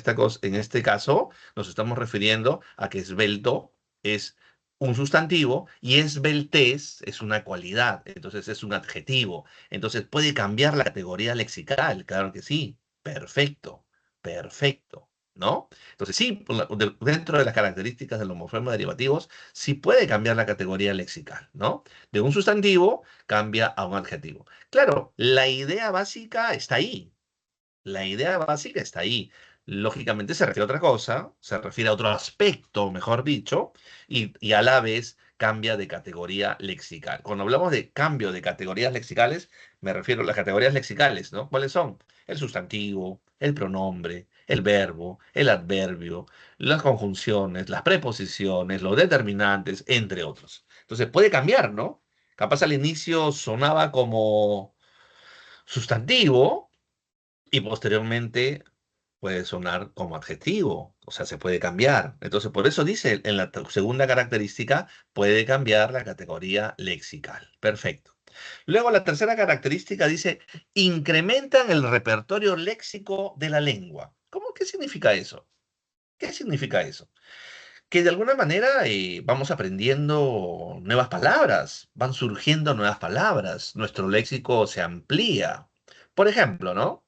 este caso nos estamos refiriendo a que esbelto es un sustantivo y esbeltez es una cualidad, entonces es un adjetivo. Entonces puede cambiar la categoría lexical, claro que sí. Perfecto, perfecto, ¿no? Entonces sí, dentro de las características de los morfemas derivativos, sí puede cambiar la categoría lexical, ¿no? De un sustantivo cambia a un adjetivo. Claro, la idea básica está ahí. La idea básica está ahí. Lógicamente se refiere a otra cosa, se refiere a otro aspecto, mejor dicho, y a la vez cambia de categoría lexical. Cuando hablamos de cambio de categorías lexicales, me refiero a las categorías lexicales, ¿no? ¿Cuáles son? El sustantivo, el pronombre, el verbo, el adverbio, las conjunciones, las preposiciones, los determinantes, entre otros. Entonces puede cambiar, ¿no? Capaz al inicio sonaba como sustantivo y posteriormente puede sonar como adjetivo, o sea, se puede cambiar. Entonces, por eso dice, en la segunda característica puede cambiar la categoría lexical. Perfecto. Luego, la tercera característica dice, incrementan el repertorio léxico de la lengua. ¿Cómo? ¿Qué significa eso? ¿Qué significa eso? Que de alguna manera vamos aprendiendo nuevas palabras, van surgiendo nuevas palabras, nuestro léxico se amplía. Por ejemplo, ¿no?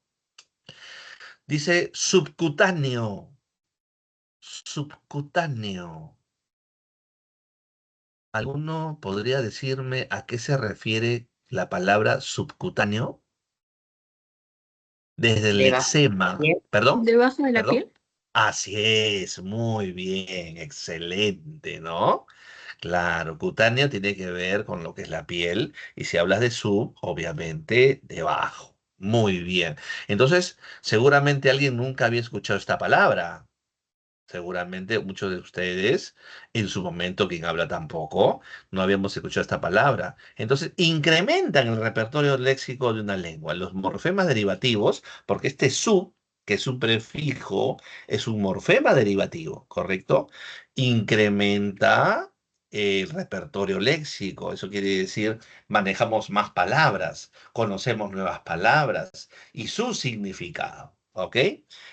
Dice subcutáneo, subcutáneo. ¿Alguno podría decirme a qué se refiere la palabra subcutáneo? Desde el Debajo de la lexema. piel. ¿Perdón? Debajo de la ¿Perdón? piel. Así es, muy bien, excelente, ¿no? Claro, cutáneo tiene que ver con lo que es la piel y si hablas de sub, obviamente debajo. Muy bien. Entonces, seguramente alguien nunca había escuchado esta palabra. Seguramente muchos de ustedes, en su momento, quien habla tampoco, no habíamos escuchado esta palabra. Entonces, incrementan el repertorio léxico de una lengua. Los morfemas derivativos, porque este sub, que es un prefijo, es un morfema derivativo, ¿correcto? Incrementa el repertorio léxico. Eso quiere decir, manejamos más palabras, conocemos nuevas palabras y su significado. ¿Ok?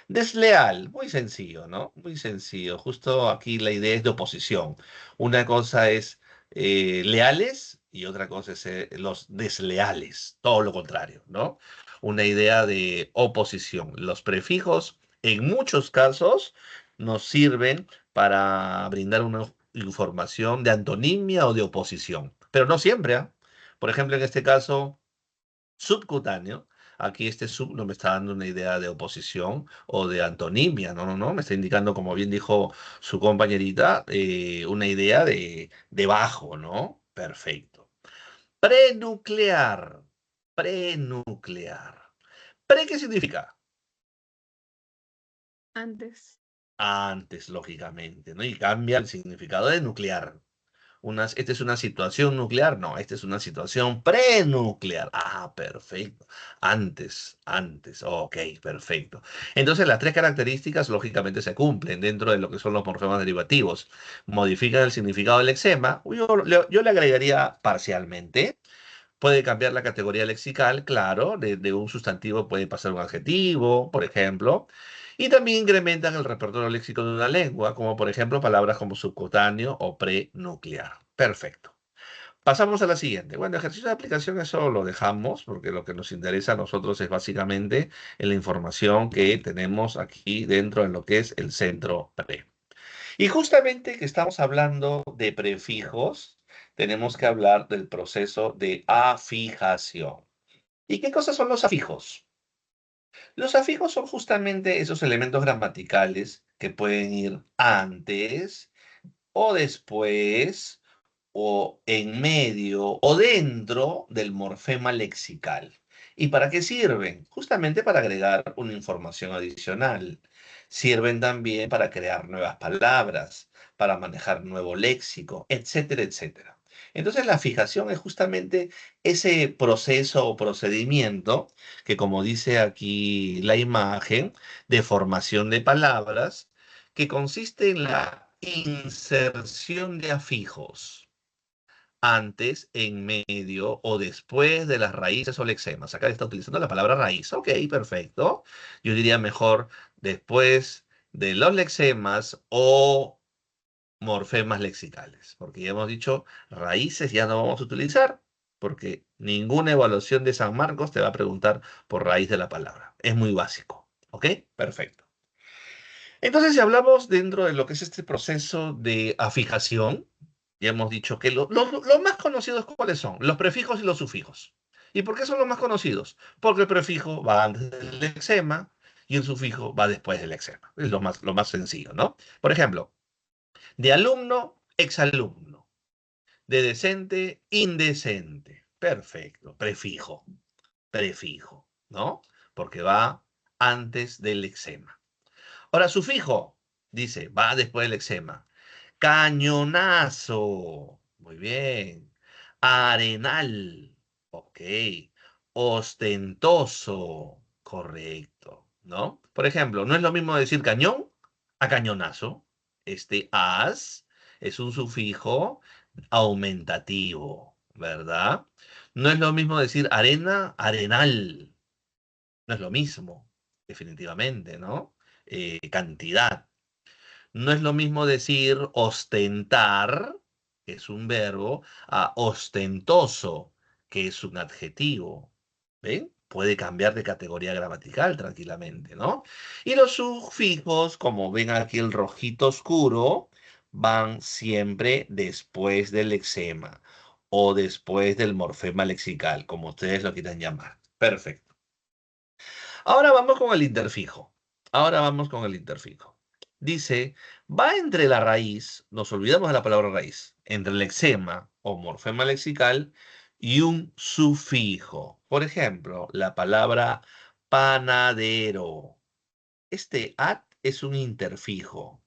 Desleal, muy sencillo, ¿no? Muy sencillo. Justo aquí la idea es de oposición. Una cosa es leales y otra cosa es los desleales, todo lo contrario, ¿no? Una idea de oposición. Los prefijos, en muchos casos, nos sirven para brindar una información de antonimia o de oposición, pero no siempre, ¿ah? Por ejemplo, en este caso, subcutáneo, aquí este sub no me está dando una idea de oposición o de antonimia, no, no, no, me está indicando, como bien dijo su compañerita, una idea de bajo, ¿no? Perfecto. Prenuclear, prenuclear. ¿Pre qué significa? Antes. Antes, lógicamente, ¿no? Y cambia el significado de nuclear. Esta es una situación nuclear, no, esta es una situación prenuclear. Ah, perfecto. Antes, ok, perfecto. Entonces las tres características lógicamente se cumplen dentro de lo que son los morfemas derivativos. Modifican el significado del lexema, yo le agregaría parcialmente. Puede cambiar la categoría lexical, claro, de un sustantivo puede pasar un adjetivo, por ejemplo, y también incrementan el repertorio léxico de una lengua, como por ejemplo palabras como subcutáneo o prenuclear. Perfecto. Pasamos a la siguiente. Bueno, ejercicio de aplicación eso lo dejamos porque lo que nos interesa a nosotros es básicamente la información que tenemos aquí dentro en lo que es el centro pre. Y justamente que estamos hablando de prefijos, tenemos que hablar del proceso de afijación. ¿Y qué cosas son los afijos? Los afijos son justamente esos elementos gramaticales que pueden ir antes o después o en medio o dentro del morfema lexical. ¿Y para qué sirven? Justamente para agregar una información adicional. Sirven también para crear nuevas palabras, para manejar nuevo léxico, etcétera, etcétera. Entonces la fijación es justamente ese proceso o procedimiento que, como dice aquí la imagen, de formación de palabras, que consiste en la inserción de afijos antes, en medio o después de las raíces o lexemas. Acá está utilizando la palabra raíz. Ok, perfecto. Yo diría mejor después de los lexemas o morfemas lexicales, porque ya hemos dicho raíces ya no vamos a utilizar, porque ninguna evaluación de San Marcos te va a preguntar por raíz de la palabra. Es muy básico. ¿Ok? Perfecto. Entonces, si hablamos dentro de lo que es este proceso de afijación, ya hemos dicho que los más conocidos, ¿cuáles son? Los prefijos y los sufijos. ¿Y por qué son los más conocidos? Porque el prefijo va antes del lexema y el sufijo va después del lexema. Es lo más sencillo, ¿no? Por ejemplo, de alumno, exalumno. De decente, indecente. Perfecto. Prefijo, ¿no? Porque va antes del lexema. Ahora, sufijo, dice, va después del lexema. Cañonazo. Muy bien. Arenal. Ok. Ostentoso. Correcto. ¿No? Por ejemplo, no es lo mismo decir cañón a cañonazo. Este as es un sufijo aumentativo, ¿verdad? No es lo mismo decir arena, arenal. No es lo mismo, definitivamente, ¿no? Cantidad. No es lo mismo decir ostentar, que es un verbo, a ostentoso, que es un adjetivo. ¿Ven? Puede cambiar de categoría gramatical tranquilamente, ¿no? Y los sufijos, como ven aquí el rojito oscuro, van siempre después del lexema o después del morfema lexical, como ustedes lo quieran llamar. Perfecto. Ahora vamos con el interfijo. Ahora vamos con el interfijo. Dice, va entre la raíz, nos olvidamos de la palabra raíz, entre el lexema o morfema lexical y un sufijo. Por ejemplo, la palabra panadero. Este at es un interfijo.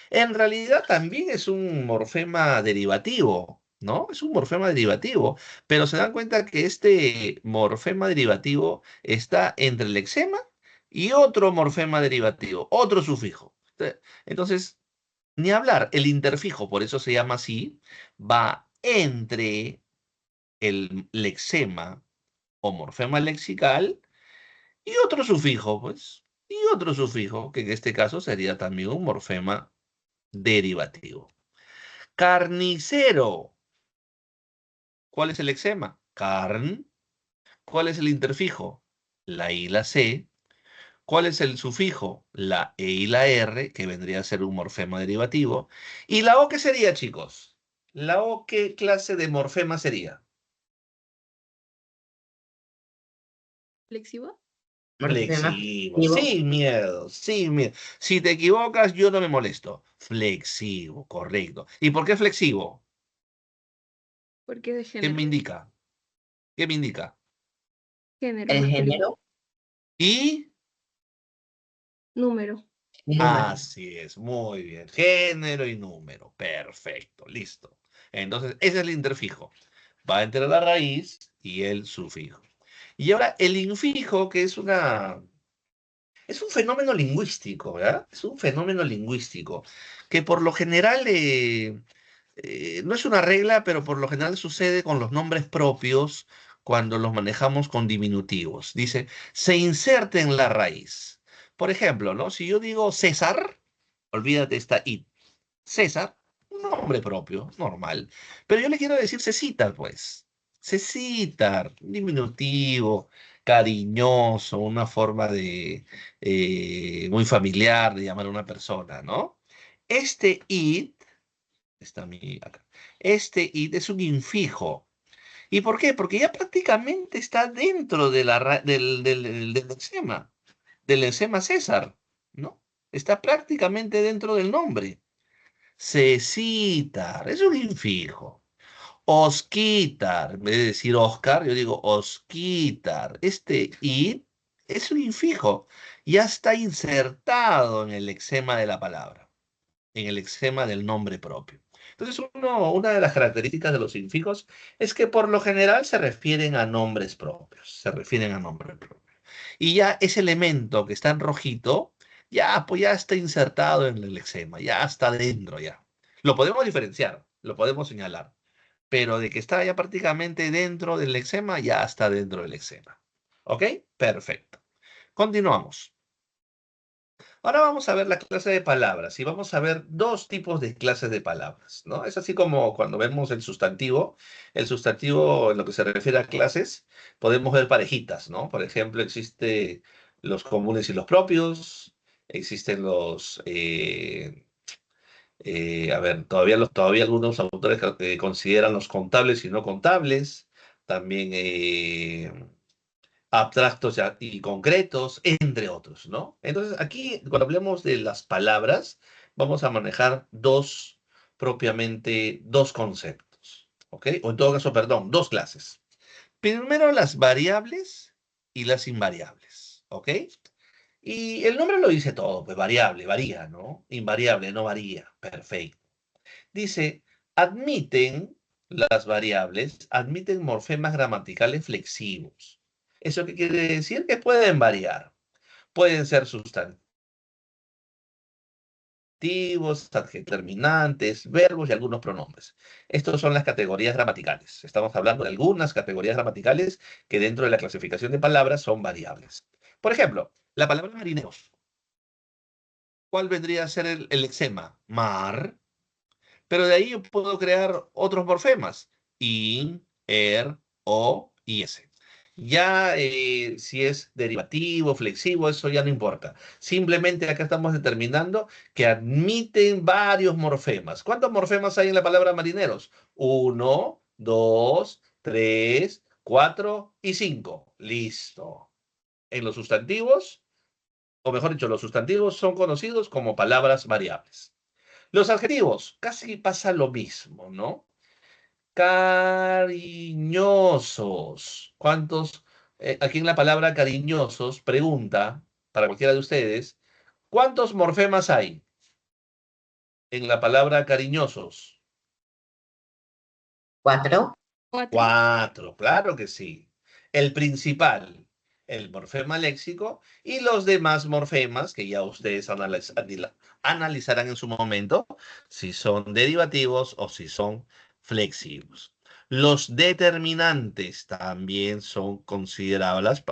En realidad también es un morfema derivativo, ¿no? Es un morfema derivativo, pero se dan cuenta que este morfema derivativo está entre el lexema y otro morfema derivativo, otro sufijo. Entonces, Ni hablar, el interfijo, por eso se llama así, va entre el lexema o morfema lexical y otro sufijo, pues. Y otro sufijo, que en este caso sería también un morfema derivativo. Carnicero. ¿Cuál es el lexema? Carn. ¿Cuál es el interfijo? La I y la C. ¿Cuál es el sufijo? La E y la R, que vendría a ser un morfema derivativo. ¿Y la O qué sería, chicos? ¿La O qué clase de morfema sería? ¿Flexivo? Morfema Flexivo, flexivo. sin miedo, sin miedo. Si te equivocas, yo no me molesto. Flexivo, correcto. ¿Y por qué flexivo? Porque es de ¿Qué me género. indica? ¿Qué me indica? Género El masculino. género, Y Número. número. así es, muy bien. Género y número. Perfecto, listo. Entonces, ese es el interfijo. Va entre la raíz y el sufijo. Y ahora el infijo, que es un fenómeno lingüístico, ¿verdad? Es un fenómeno lingüístico que por lo general no es una regla, pero por lo general sucede con los nombres propios cuando los manejamos con diminutivos. Dice, se inserta en la raíz. Por ejemplo, ¿no? Si yo digo César, olvídate esta it. César, un nombre propio, normal. Pero yo le quiero decir Cecitar, pues. Cecitar, un diminutivo, cariñoso, una forma de muy familiar de llamar a una persona, ¿no? Este it, está mi acá. Este it es un infijo. ¿Y por qué? Porque ya prácticamente está dentro de del del enzema César, ¿no? Está prácticamente dentro del nombre. Cecitar, es un infijo. Osquitar, en vez de decir Oscar, yo digo Osquitar. Este I es un infijo. Ya está insertado en el lexema de la palabra, en el lexema del nombre propio. Entonces, una de las características de los infijos es que por lo general se refieren a nombres propios, se refieren a nombres propios. Y ya ese elemento que está en rojito, ya, pues ya está insertado en el lexema, ya está dentro ya. Lo podemos diferenciar, lo podemos señalar, pero de que está ya prácticamente dentro del lexema, ya está dentro del lexema. ¿Ok? Perfecto. Continuamos. Ahora vamos a ver la clase de palabras y vamos a ver dos tipos de clases de palabras, ¿no? Es así como cuando vemos el sustantivo en lo que se refiere a clases, podemos ver parejitas, ¿no? Por ejemplo, existe los comunes y los propios, existen a ver, todavía algunos autores que consideran los contables y no contables, también abstractos y concretos, entre otros, ¿no? Entonces, aquí, cuando hablemos de las palabras, vamos a manejar dos conceptos, ¿ok? O en todo caso, perdón, dos clases. Primero, las variables y las invariables, ¿ok? Y el nombre lo dice todo, pues variable, varía, ¿no? Invariable, no varía, perfecto. Dice, las variables, admiten morfemas gramaticales flexivos. ¿Eso qué quiere decir? Que pueden variar. Pueden ser sustantivos, adjetivos terminantes, verbos y algunos pronombres. Estas son las categorías gramaticales. Estamos hablando de algunas categorías gramaticales que dentro de la clasificación de palabras son variables. Por ejemplo, la palabra marineros. ¿Cuál vendría a ser el lexema? Mar. Pero de ahí yo puedo crear otros morfemas. In, er, o y s. Ya si es derivativo, flexivo, eso ya no importa. Simplemente acá estamos determinando que admiten varios morfemas. ¿Cuántos morfemas hay en la palabra marineros? 1, 2, 3, 4 y 5. Listo. En los sustantivos, o mejor dicho, los sustantivos son conocidos como palabras variables. Los adjetivos, casi pasa lo mismo, ¿no? Cariñosos. ¿Cuántos? Aquí en la palabra cariñosos, pregunta para cualquiera de ustedes, ¿cuántos morfemas hay en la palabra cariñosos? 4. 4. Cuatro, claro que sí. El principal. el morfema léxico, y los demás morfemas que ya ustedes analizarán en su momento, si son derivativos o si son flexivos. Los determinantes también son consideradas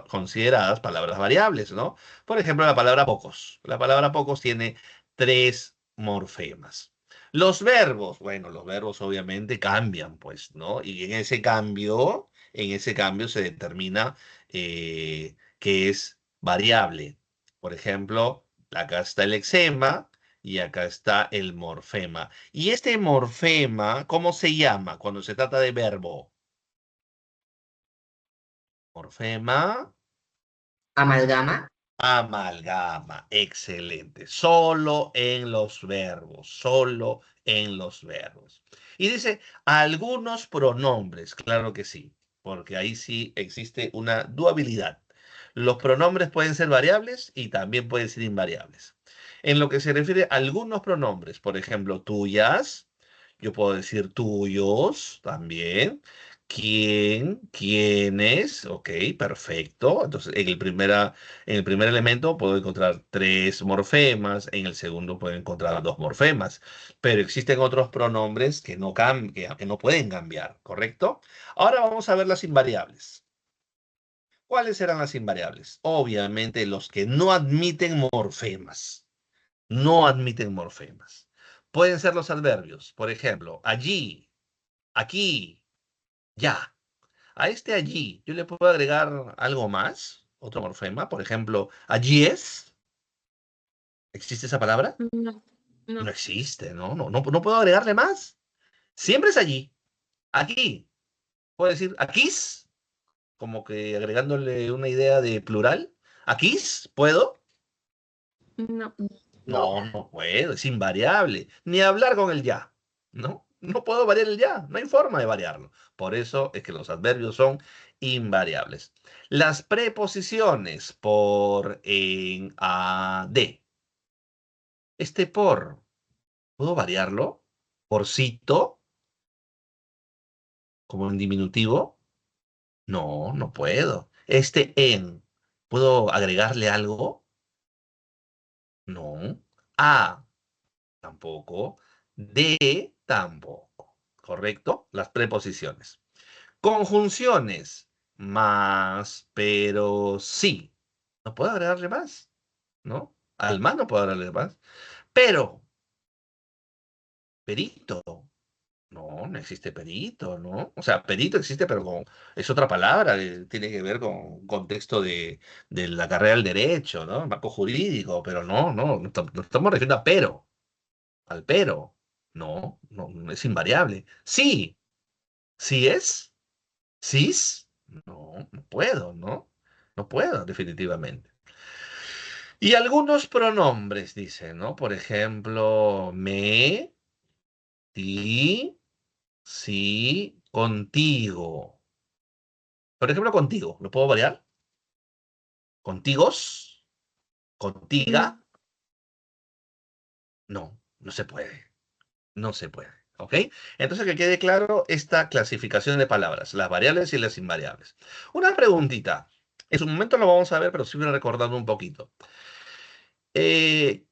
palabras variables, ¿no? Por ejemplo, la palabra pocos. La palabra pocos tiene 3 morfemas. Los verbos, bueno, los verbos obviamente cambian, pues, ¿no? Y en ese cambio se determina que es variable. Por ejemplo, acá está el eczema y acá está el morfema. Y este morfema, ¿cómo se llama cuando se trata de verbo? Morfema. Amalgama. Amalgama, excelente. Solo en los verbos, solo en los verbos. Y dice, algunos pronombres, claro que sí, porque ahí sí existe una duabilidad. Los pronombres pueden ser variables y también pueden ser invariables. En lo que se refiere a algunos pronombres, por ejemplo, tuyas, yo puedo decir tuyos también. ¿Quién? ¿Quiénes? Ok, perfecto. Entonces, en el primer elemento puedo encontrar 3 morfemas, en el segundo puedo encontrar 2 morfemas, pero existen otros pronombres que no pueden cambiar, ¿correcto? Ahora vamos a ver las invariables. ¿Cuáles serán las invariables? Obviamente los que no admiten morfemas. No admiten morfemas. Pueden ser los adverbios, por ejemplo, allí, aquí, ya. A este allí, yo le puedo agregar algo más, otro morfema, por ejemplo, allí es. ¿Existe esa palabra? No, No no. existe, ¿no? No puedo agregarle más. Siempre es allí. Aquí. Puedo decir aquís, como que agregándole una idea de plural. Aquís, ¿puedo? No. No. No puedo, es invariable. Ni hablar con el ya, ¿no? No puedo variar el ya, no hay forma de variarlo. Por eso es que los adverbios son invariables. Las preposiciones por, en, a, de. Este por, ¿puedo variarlo? Porcito, como en diminutivo. No puedo. Este en, ¿puedo agregarle algo? No. A, tampoco. De, tampoco. ¿Correcto? Las preposiciones. Conjunciones. Más, pero sí. No puedo agregarle más, ¿no? Al más no puedo agregarle más. Pero, perito. No existe perito, ¿no? O sea, perito existe, pero es otra palabra, tiene que ver con un contexto de la carrera del derecho, ¿no? Marco jurídico, pero no estamos refiriendo a pero, al pero. No es invariable. Sí, sí es, sis, no puedo, ¿no? No puedo, definitivamente. Y algunos pronombres, dice, ¿no? Por ejemplo, me, ti, sí, contigo. Por ejemplo, contigo. ¿Lo puedo variar? ¿Contigos? No. ¿Contiga? No se puede. No se puede. ¿Ok? Entonces, que quede claro esta clasificación de palabras, las variables y las invariables. Una preguntita. En su momento lo vamos a ver, pero siempre recordando un poquito. Eh,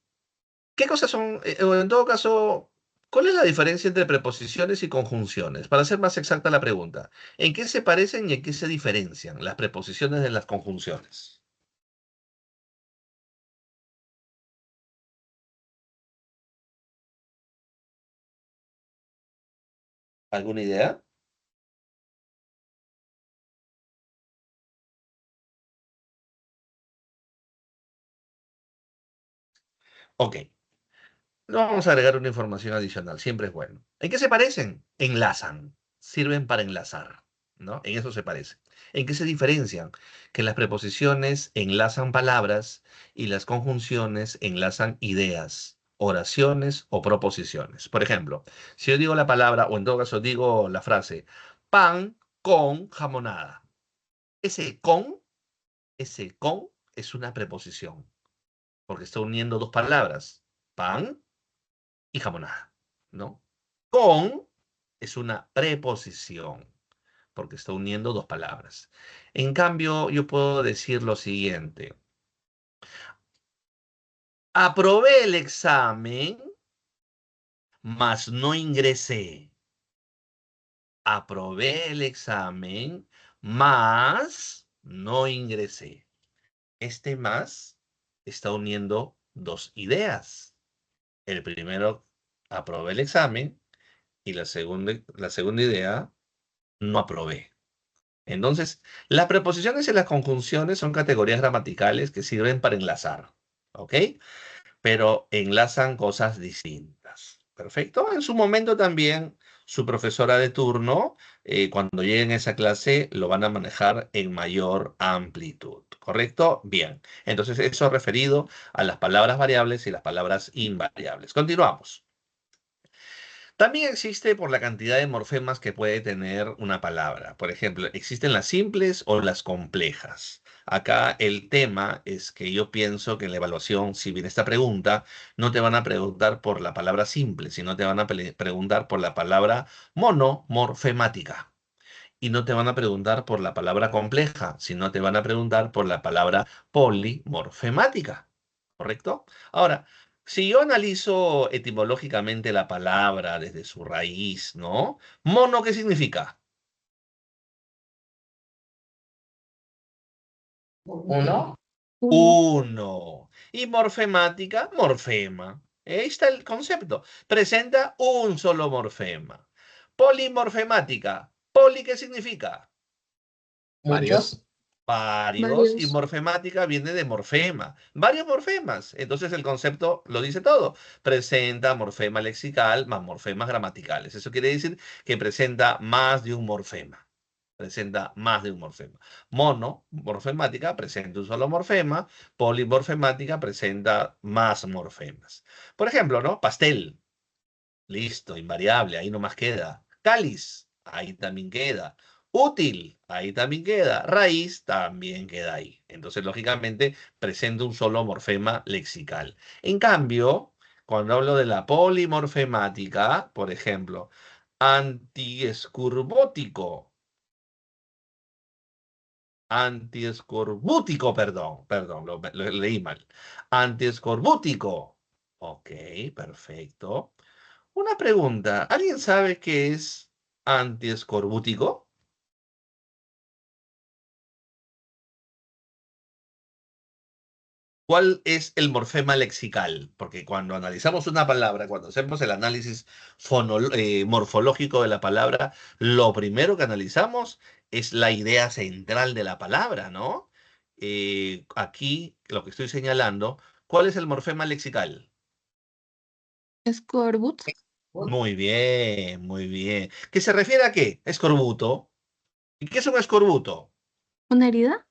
¿Qué cosas son, o en todo caso, cuál es la diferencia entre preposiciones y conjunciones? Para ser más exacta la pregunta, ¿en qué se parecen y en qué se diferencian las preposiciones de las conjunciones? ¿Alguna idea? Ok, le vamos a agregar una información adicional, siempre es bueno. ¿En qué se parecen? Enlazan, sirven para enlazar, ¿no? En eso se parecen. ¿En qué se diferencian? Que las preposiciones enlazan palabras y las conjunciones enlazan ideas, oraciones o proposiciones. Por ejemplo, si yo digo la palabra, o en todo caso digo la frase, pan con jamonada. Ese con, ese con es una preposición, porque está uniendo dos palabras, pan y jamonada, ¿no? Con es una preposición, porque está uniendo dos palabras. En cambio, yo puedo decir lo siguiente. Aprobé el examen, mas no ingresé. Aprobé el examen, mas no ingresé. Este más está uniendo dos ideas. El primero, aprobé el examen, y la segunda idea, no aprobé. Entonces, las preposiciones y las conjunciones son categorías gramaticales que sirven para enlazar, ¿ok? Pero enlazan cosas distintas. ¿Perfecto? En su momento también su profesora de turno, cuando lleguen a esa clase, lo van a manejar en mayor amplitud. ¿Correcto? Bien. Entonces, eso referido a las palabras variables y las palabras invariables. Continuamos. También existe por la cantidad de morfemas que puede tener una palabra. Por ejemplo, existen las simples o las complejas. Acá el tema es que yo pienso que en la evaluación, si viene esta pregunta, no te van a preguntar por la palabra simple, sino te van a preguntar por la palabra monomorfemática. Y no te van a preguntar por la palabra compleja, sino te van a preguntar por la palabra polimorfemática. ¿Correcto? Ahora, si yo analizo etimológicamente la palabra desde su raíz, ¿no? Mono, ¿qué significa? Uno, Uno. Uno. Y morfemática, morfema. Ahí está el concepto. Presenta un solo morfema. Polimorfemática. Poli, ¿qué significa? muchos, Varios, y Varios. morfemática viene de morfema, varios morfemas. Entonces el concepto lo dice todo. Presenta morfema lexical más morfemas gramaticales. Eso quiere decir que presenta más de un morfema. Presenta más de un morfema. Mono, morfemática, presenta un solo morfema. Polimorfemática presenta más morfemas. Por ejemplo, ¿no? Pastel. Listo, invariable, ahí nomás queda. Cáliz, ahí también queda. Útil, ahí también queda. Raíz, también queda ahí. Entonces, lógicamente, presenta un solo morfema lexical. En cambio, cuando hablo de la polimorfemática, por ejemplo, antiescorbútico, perdón, lo leí mal. Antiescorbútico. Ok, perfecto. Una pregunta, ¿alguien sabe qué es antiescorbútico? ¿Cuál es el morfema lexical? Porque cuando analizamos una palabra, cuando hacemos el análisis morfológico de la palabra, lo primero que analizamos es la idea central de la palabra, ¿no? Aquí, lo que estoy señalando, ¿cuál es el morfema lexical? Escorbut. Muy bien, muy bien. ¿Qué se refiere a qué? Escorbuto. ¿Y qué es un escorbuto? ¿Una herida?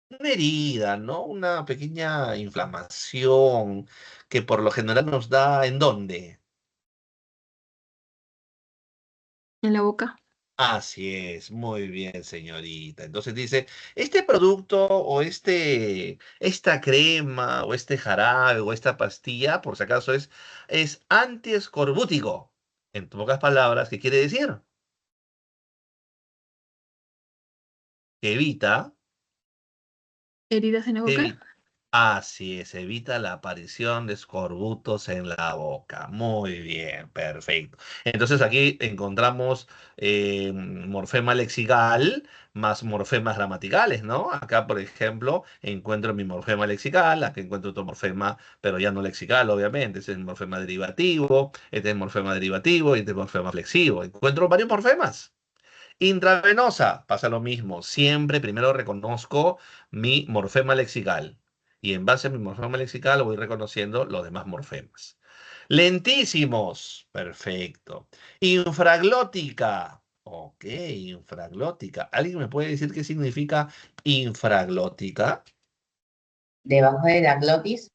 Una herida, ¿no? Una pequeña inflamación que por lo general nos da ¿en dónde? En la boca. Así es, muy bien, señorita. Entonces dice, este producto o esta crema o este jarabe o esta pastilla, por si acaso, es antiescorbútico. En pocas palabras, ¿qué quiere decir? Que evita, ¿Heridas en la que boca? evita. Así es, evita la aparición de escorbutos en la boca. Muy bien, perfecto. Entonces aquí encontramos morfema lexical más morfemas gramaticales, ¿no? Acá, por ejemplo, encuentro mi morfema lexical, acá encuentro otro morfema, pero ya no lexical, obviamente. Este es el morfema derivativo, este es el morfema derivativo y este es el morfema flexivo. Encuentro varios morfemas. Intravenosa, pasa lo mismo. Siempre primero reconozco mi morfema lexical y en base a mi morfema lexical voy reconociendo los demás morfemas. Lentísimos, perfecto. Infraglótica, ok, infraglótica. ¿Alguien me puede decir qué significa infraglótica? debajo de la glotis,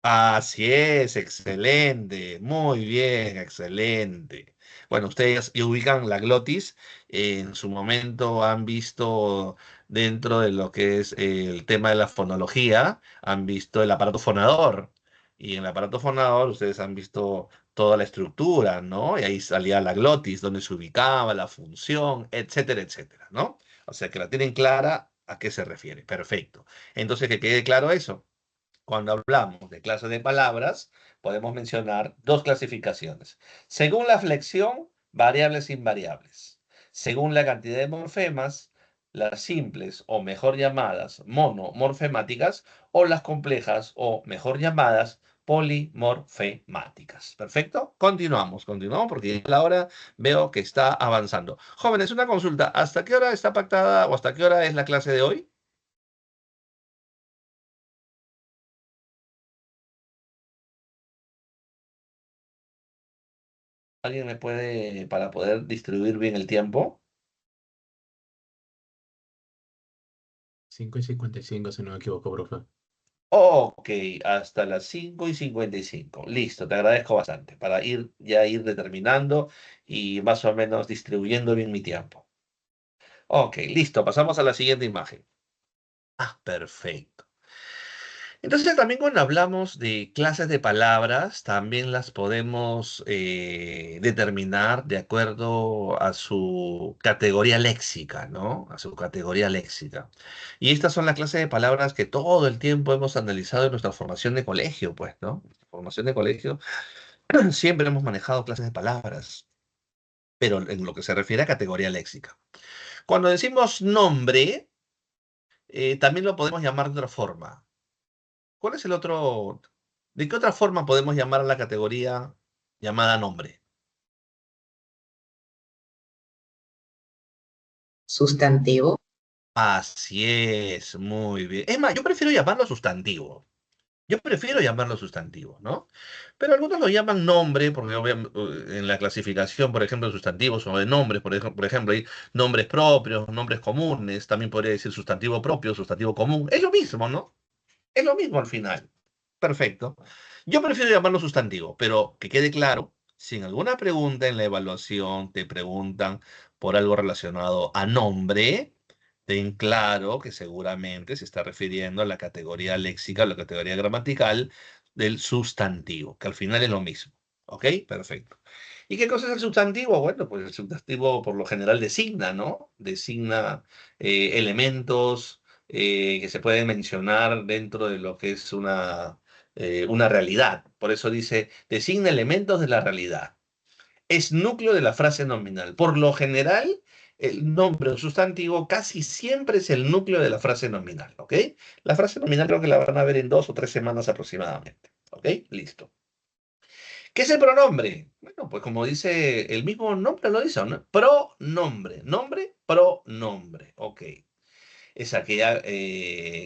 Así es, excelente, muy bien, excelente. Bueno, ustedes ya ubican la glotis, en su momento han visto dentro de lo que es el tema de la fonología, han visto el aparato fonador. Y en el aparato fonador ustedes han visto toda la estructura, ¿no? Y ahí salía la glotis, donde se ubicaba, la función, etcétera, etcétera, ¿no? O sea, que la tienen clara a qué se refiere. Perfecto. Entonces, que quede claro eso. Cuando hablamos de clases de palabras, podemos mencionar dos clasificaciones. Según la flexión, variables e invariables. Según la cantidad de morfemas, las simples o mejor llamadas monomorfemáticas o las complejas o mejor llamadas polimorfemáticas. ¿Perfecto? Continuamos porque ya la hora veo que está avanzando. Jóvenes, una consulta. ¿Hasta qué hora está pactada o hasta qué hora es la clase de hoy? ¿Alguien me puede, para poder distribuir bien el tiempo? 5:55, si no me equivoco, profe. Ok, hasta las 5:55. Listo, te agradezco bastante para ir determinando y más o menos distribuyendo bien mi tiempo. Ok, listo, pasamos a la siguiente imagen. Ah, perfecto. Entonces también cuando hablamos de clases de palabras, también las podemos determinar de acuerdo a su categoría léxica, ¿no? A su categoría léxica. Y estas son las clases de palabras que todo el tiempo hemos analizado en nuestra formación de colegio, pues, ¿no? Formación de colegio, siempre hemos manejado clases de palabras, pero en lo que se refiere a categoría léxica. Cuando decimos nombre, también lo podemos llamar de otra forma. ¿Cuál es el otro? ¿De qué otra forma podemos llamar a la categoría llamada nombre? Sustantivo. Así es, muy bien. Es más, yo prefiero llamarlo sustantivo. Yo prefiero llamarlo sustantivo, ¿no? Pero algunos lo llaman nombre, porque en la clasificación, por ejemplo, de sustantivos o de nombres, por ejemplo, hay nombres propios, nombres comunes, también podría decir sustantivo propio, sustantivo común. Es lo mismo, ¿no? Es lo mismo al final. Perfecto. Yo prefiero llamarlo sustantivo, pero que quede claro, si en alguna pregunta en la evaluación te preguntan por algo relacionado a nombre, ten claro que seguramente se está refiriendo a la categoría léxica, a la categoría gramatical del sustantivo, que al final es lo mismo. ¿Ok? Perfecto. ¿Y qué cosa es el sustantivo? Bueno, pues el sustantivo por lo general designa, ¿no? Designa elementos que se pueden mencionar dentro de lo que es una realidad. Por eso dice, designa elementos de la realidad. Es núcleo de la frase nominal. Por lo general, el nombre o sustantivo casi siempre es el núcleo de la frase nominal, ¿ok? La frase nominal creo que la van a ver en 2 o 3 semanas aproximadamente, ¿ok? Listo. ¿Qué es el pronombre? Bueno, pues como dice el mismo nombre lo dice, ¿no? Pronombre, nombre, pronombre, ok. Es aquella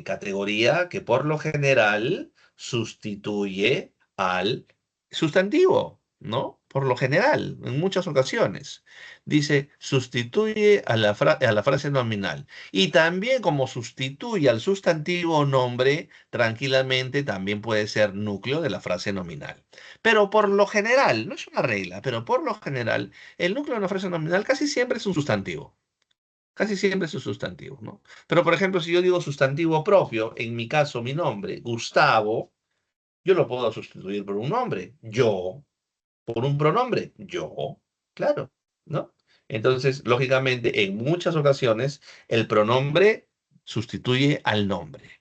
categoría que por lo general sustituye al sustantivo, ¿no? Por lo general, en muchas ocasiones. Dice, sustituye a la frase nominal. Y también como sustituye al sustantivo o nombre, tranquilamente también puede ser núcleo de la frase nominal. Pero por lo general, no es una regla, pero por lo general, el núcleo de una frase nominal casi siempre es un sustantivo. Casi siempre es un sustantivo, ¿no? Pero, por ejemplo, si yo digo sustantivo propio, en mi caso, mi nombre, Gustavo, yo lo puedo sustituir por un nombre, yo, por un pronombre, yo, claro, ¿no? Entonces, lógicamente, en muchas ocasiones, el pronombre sustituye al nombre.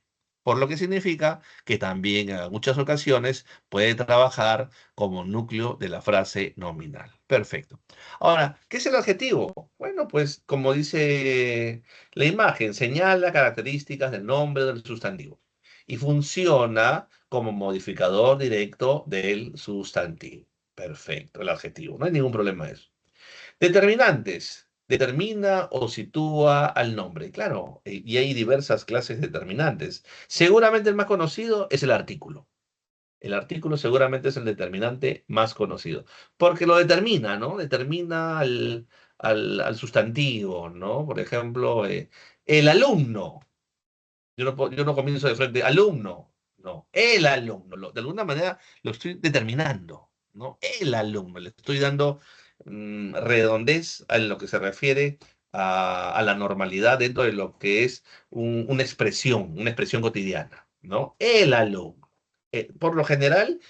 Por lo que significa que también en muchas ocasiones puede trabajar como núcleo de la frase nominal. Perfecto. Ahora, ¿qué es el adjetivo? Bueno, pues como dice la imagen, señala características del nombre del sustantivo y funciona como modificador directo del sustantivo. Perfecto, el adjetivo. No hay ningún problema de eso. Determinantes. Determina o sitúa al nombre. Claro, y hay diversas clases de determinantes. Seguramente el más conocido es el artículo. El artículo seguramente es el determinante más conocido, porque lo determina, ¿no? Determina al sustantivo, ¿no? Por ejemplo, el alumno. Yo no comienzo de frente, alumno, no, el alumno. De alguna manera lo estoy determinando, ¿no? El alumno. Le estoy dando redondez a lo que se refiere a la normalidad dentro de lo que es una expresión cotidiana, ¿no? El alumno. Por lo general,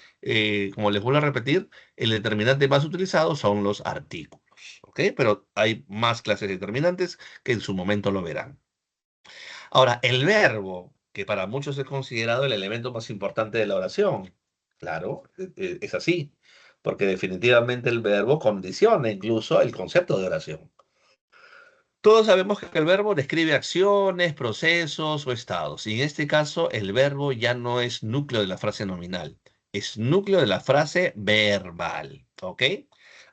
como les vuelvo a repetir, el determinante más utilizado son los artículos, ¿ok? Pero hay más clases de determinantes que en su momento lo verán. Ahora, el verbo, que para muchos es considerado el elemento más importante de la oración. Claro, es así, porque definitivamente el verbo condiciona incluso el concepto de oración. Todos sabemos que el verbo describe acciones, procesos o estados, y en este caso el verbo ya no es núcleo de la frase nominal, es núcleo de la frase verbal, ¿ok?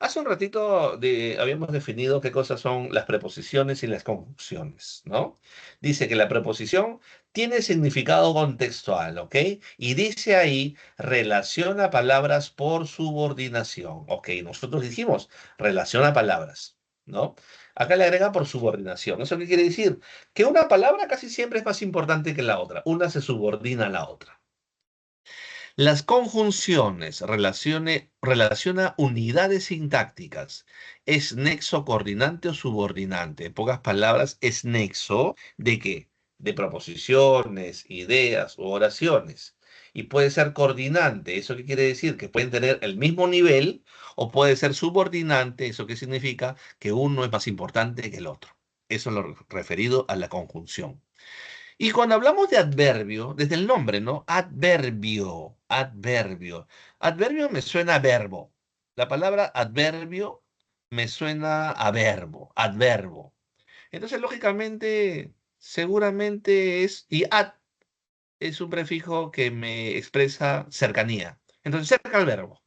Hace un ratito habíamos definido qué cosas son las preposiciones y las conjunciones, ¿no? Dice que la preposición tiene significado contextual, ¿ok? Y dice ahí, relaciona palabras por subordinación, ¿ok? Nosotros dijimos, relaciona palabras, ¿no? Acá le agrega por subordinación. ¿Eso qué quiere decir? Que una palabra casi siempre es más importante que la otra. Una se subordina a la otra. Las conjunciones relaciona unidades sintácticas. Es nexo coordinante o subordinante. En pocas palabras, es nexo ¿de qué? De proposiciones, ideas o oraciones. Y puede ser coordinante. ¿Eso qué quiere decir? Que pueden tener el mismo nivel o puede ser subordinante. ¿Eso qué significa? Que uno es más importante que el otro. Eso es lo referido a la conjunción. Y cuando hablamos de adverbio, desde el nombre, ¿no? Adverbio, adverbio. Adverbio me suena a verbo. La palabra adverbio me suena a verbo, adverbo. Entonces, lógicamente, seguramente y ad es un prefijo que me expresa cercanía. Entonces, cerca al verbo,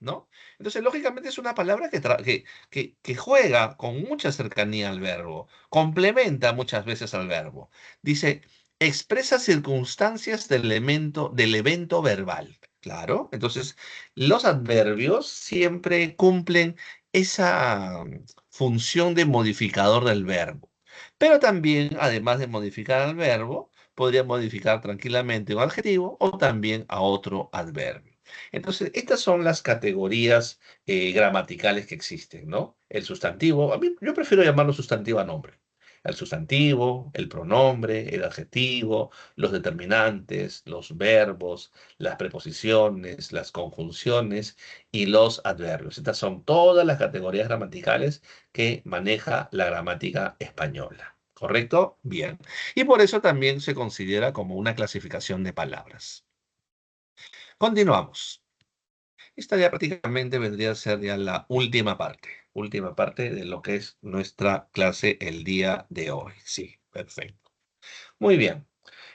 ¿no? Entonces, lógicamente es una palabra que juega con mucha cercanía al verbo, complementa muchas veces al verbo. Dice, expresa circunstancias del evento verbal. Claro, entonces los adverbios siempre cumplen esa función de modificador del verbo. Pero también, además de modificar al verbo, podría modificar tranquilamente un adjetivo o también a otro adverbio. Entonces, estas son las categorías gramaticales que existen, ¿no? El sustantivo, yo prefiero llamarlo sustantivo a nombre. El sustantivo, el pronombre, el adjetivo, los determinantes, los verbos, las preposiciones, las conjunciones y los adverbios. Estas son todas las categorías gramaticales que maneja la gramática española. ¿Correcto? Bien. Y por eso también se considera como una clasificación de palabras. Continuamos. Esta ya prácticamente vendría a ser ya la última parte de lo que es nuestra clase el día de hoy. Sí, perfecto. Muy bien.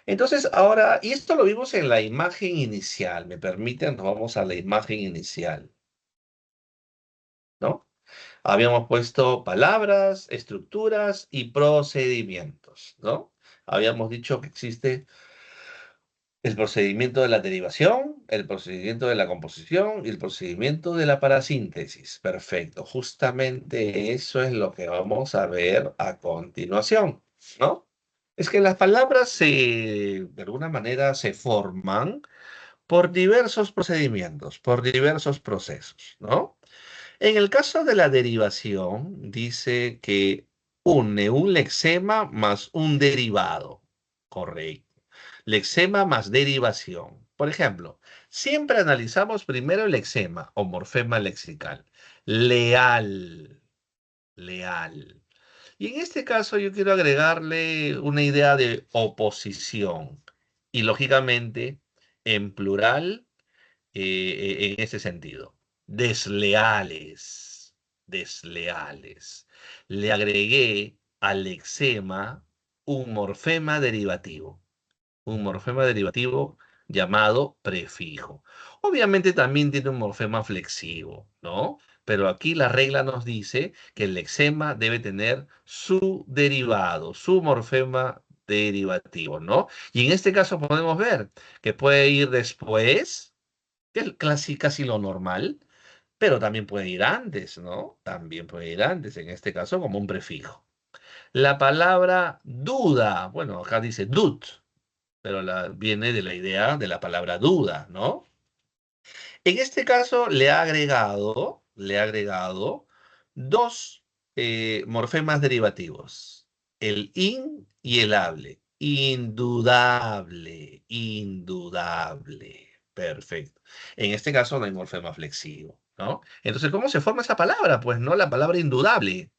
Entonces ahora, y esto lo vimos en la imagen inicial, me permiten, nos vamos a la imagen inicial, ¿no? Habíamos puesto palabras, estructuras y procedimientos, ¿no? Habíamos dicho que existe el procedimiento de la derivación, el procedimiento de la composición y el procedimiento de la parasíntesis. Perfecto. Justamente eso es lo que vamos a ver a continuación, ¿no? Es que las palabras de alguna manera se forman por diversos procedimientos, por diversos procesos, ¿no? En el caso de la derivación, dice que une un lexema más un derivado. Correcto. Lexema más derivación. Por ejemplo, siempre analizamos primero el lexema o morfema lexical. Leal, leal. Y en este caso yo quiero agregarle una idea de oposición. Y lógicamente, en plural, en ese sentido. Desleales, desleales. Le agregué al lexema un morfema derivativo llamado prefijo. Obviamente también tiene un morfema flexivo, ¿no? Pero aquí la regla nos dice que el lexema debe tener su derivado, su morfema derivativo, ¿no? Y en este caso podemos ver que puede ir después, que es casi lo normal, pero también puede ir antes, ¿no? También puede ir antes, en este caso como un prefijo. La palabra duda, bueno, acá dice dud, pero viene de la idea de la palabra duda, ¿no? En este caso le ha agregado dos morfemas derivativos, el in y el hable. Indudable, indudable. Perfecto. En este caso no hay morfema flexivo, ¿no? Entonces, ¿cómo se forma esa palabra? Pues no, la palabra indudable.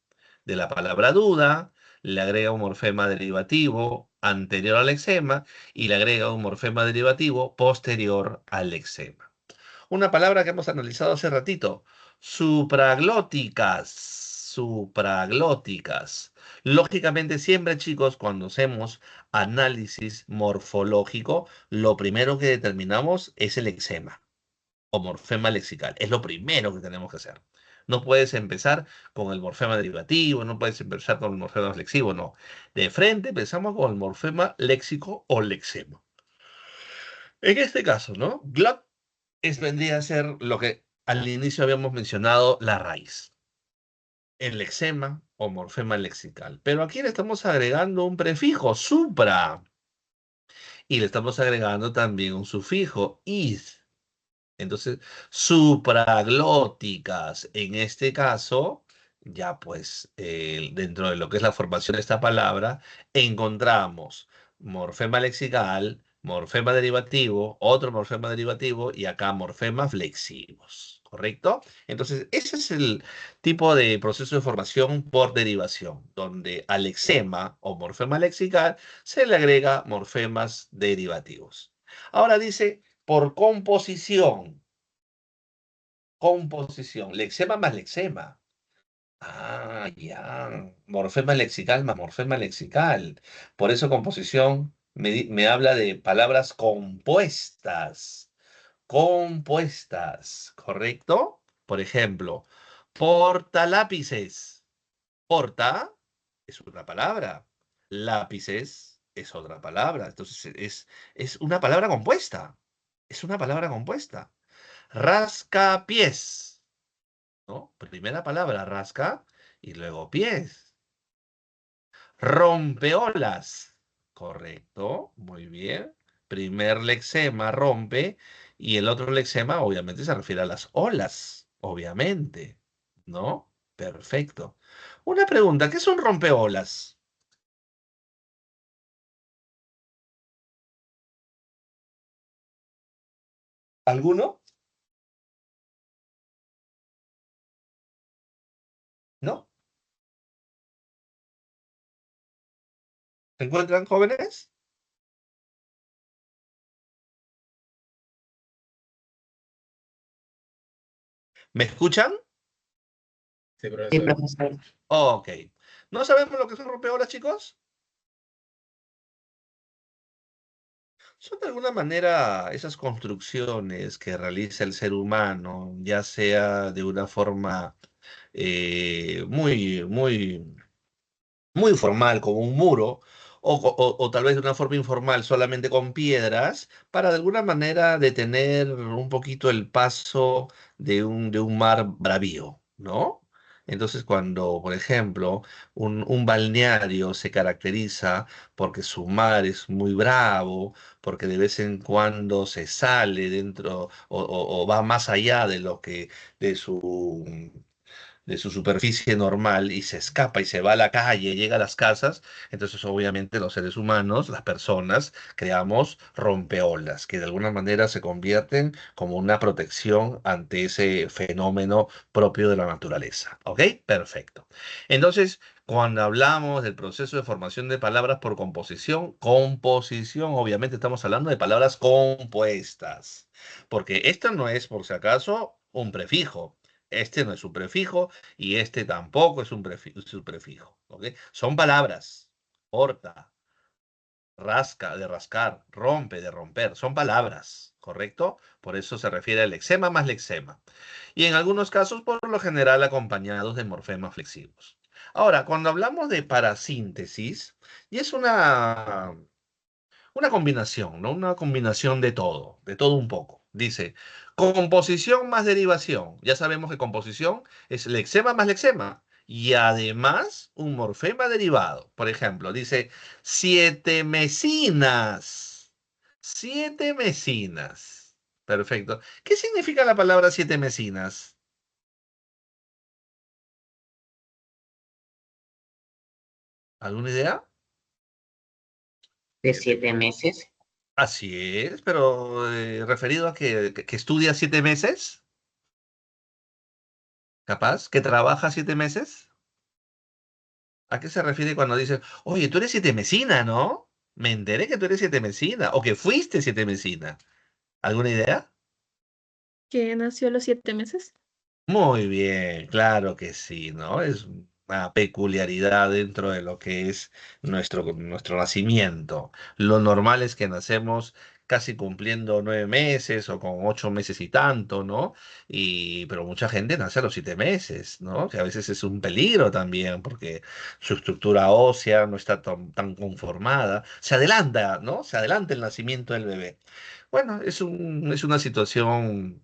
De la palabra duda, le agrega un morfema derivativo anterior al lexema y le agrega un morfema derivativo posterior al lexema. Una palabra que hemos analizado hace ratito, supraglóticas, supraglóticas. Lógicamente, siempre, chicos, cuando hacemos análisis morfológico, lo primero que determinamos es el lexema o morfema lexical. Es lo primero que tenemos que hacer. No puedes empezar con el morfema derivativo, no puedes empezar con el morfema flexivo, no. De frente empezamos con el morfema léxico o lexema. En este caso, ¿no? Glot vendría a ser lo que al inicio habíamos mencionado, la raíz. El lexema o morfema lexical. Pero aquí le estamos agregando un prefijo, supra. Y le estamos agregando también un sufijo, is. Entonces, supraglóticas, en este caso, ya pues dentro de lo que es la formación de esta palabra, encontramos morfema lexical, morfema derivativo, otro morfema derivativo y acá morfemas flexivos, ¿correcto? Entonces, ese es el tipo de proceso de formación por derivación, donde al lexema o morfema lexical se le agrega morfemas derivativos. Ahora dice por composición. Composición. Lexema más lexema. Ah, ya. Morfema lexical más morfema lexical. Por eso composición me habla de palabras compuestas. Compuestas. ¿Correcto? Por ejemplo, portalápices. Porta es una palabra. Lápices es otra palabra. Entonces es una palabra compuesta. Es una palabra compuesta. Rascapiés, ¿no? Primera palabra, rasca, y luego pies. Rompeolas, correcto, muy bien. Primer lexema, rompe, y el otro lexema obviamente se refiere a las olas, obviamente, ¿no? Perfecto. Una pregunta, ¿qué es un rompeolas? ¿Alguno? ¿No? ¿Se encuentran jóvenes? ¿Me escuchan? Sí, Sí, profesor. profesor. Ok. ¿No sabemos lo que son rompeolas, chicos? Son de alguna manera esas construcciones que realiza el ser humano, ya sea de una forma muy formal, como un muro, o tal vez de una forma informal, solamente con piedras, para de alguna manera detener un poquito el paso de un mar bravío, ¿no? Entonces, cuando, por ejemplo, un balneario se caracteriza porque su mar es muy bravo, porque de vez en cuando se sale dentro o va más allá de lo que de su superficie normal y se escapa y se va a la calle, llega a las casas, entonces obviamente los seres humanos, las personas, creamos rompeolas que de alguna manera se convierten como una protección ante ese fenómeno propio de la naturaleza. ¿Ok? Perfecto. Entonces, cuando hablamos del proceso de formación de palabras por composición, composición, obviamente estamos hablando de palabras compuestas, porque esto no es, por si acaso, un prefijo. Este no es un prefijo y este tampoco es un prefijo. ¿Ok? Son palabras. Corta, rasca, de rascar, rompe, de romper. Son palabras, ¿correcto? Por eso se refiere al lexema más lexema. Y en algunos casos, por lo general, acompañados de morfemas flexivos. Ahora, cuando hablamos de parasíntesis, y es una combinación, ¿no? Una combinación de todo un poco. Dice, composición más derivación. Ya sabemos que composición es lexema más lexema. Y además un morfema derivado. Por ejemplo, dice siete mesinas. Siete mesinas. Perfecto. ¿Qué significa la palabra siete mesinas? ¿Alguna idea? de 7 meses. Así es, pero referido a que estudia 7 meses, capaz, que trabaja 7 meses. ¿A qué se refiere cuando dice, oye, tú eres siete mesina, ¿no? Me enteré que tú eres siete mesina, o que fuiste siete mesina. ¿Alguna idea? Que nació a los 7 meses. Muy bien, claro que sí, ¿no? Es una peculiaridad dentro de lo que es nuestro nacimiento. Lo normal es que nacemos casi cumpliendo 9 meses o con 8 meses y tanto, ¿no? Pero mucha gente nace a los 7 meses, ¿no? Que a veces es un peligro también porque su estructura ósea no está tan conformada. Se adelanta, ¿no? Se adelanta el nacimiento del bebé. Bueno, es una situación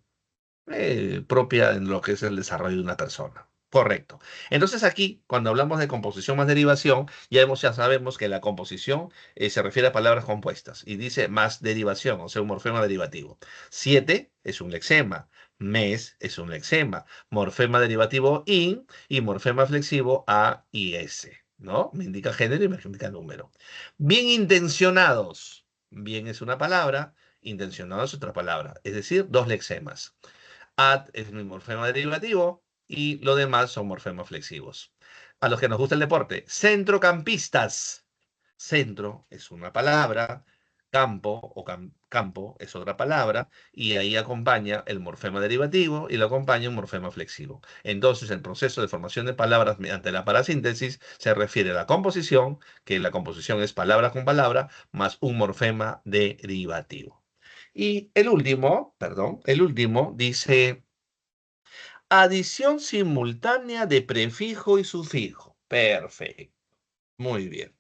propia en lo que es el desarrollo de una persona. Correcto. Entonces aquí, cuando hablamos de composición más derivación, ya sabemos que la composición se refiere a palabras compuestas y dice más derivación, o sea, un morfema derivativo. Siete es un lexema, mes es un lexema, morfema derivativo in y morfema flexivo a y s, ¿no? Me indica género y me indica número. Bien intencionados. Bien es una palabra, intencionado es otra palabra, es decir, dos lexemas. Ad es mi morfema derivativo y lo demás son morfemas flexivos. A los que nos gusta el deporte, centrocampistas. Centro es una palabra, campo o campo es otra palabra y ahí acompaña el morfema derivativo y lo acompaña un morfema flexivo. Entonces, el proceso de formación de palabras mediante la parasíntesis se refiere a la composición, que la composición es palabra con palabra más un morfema derivativo. Y el último dice adición simultánea de prefijo y sufijo. Perfecto, muy bien.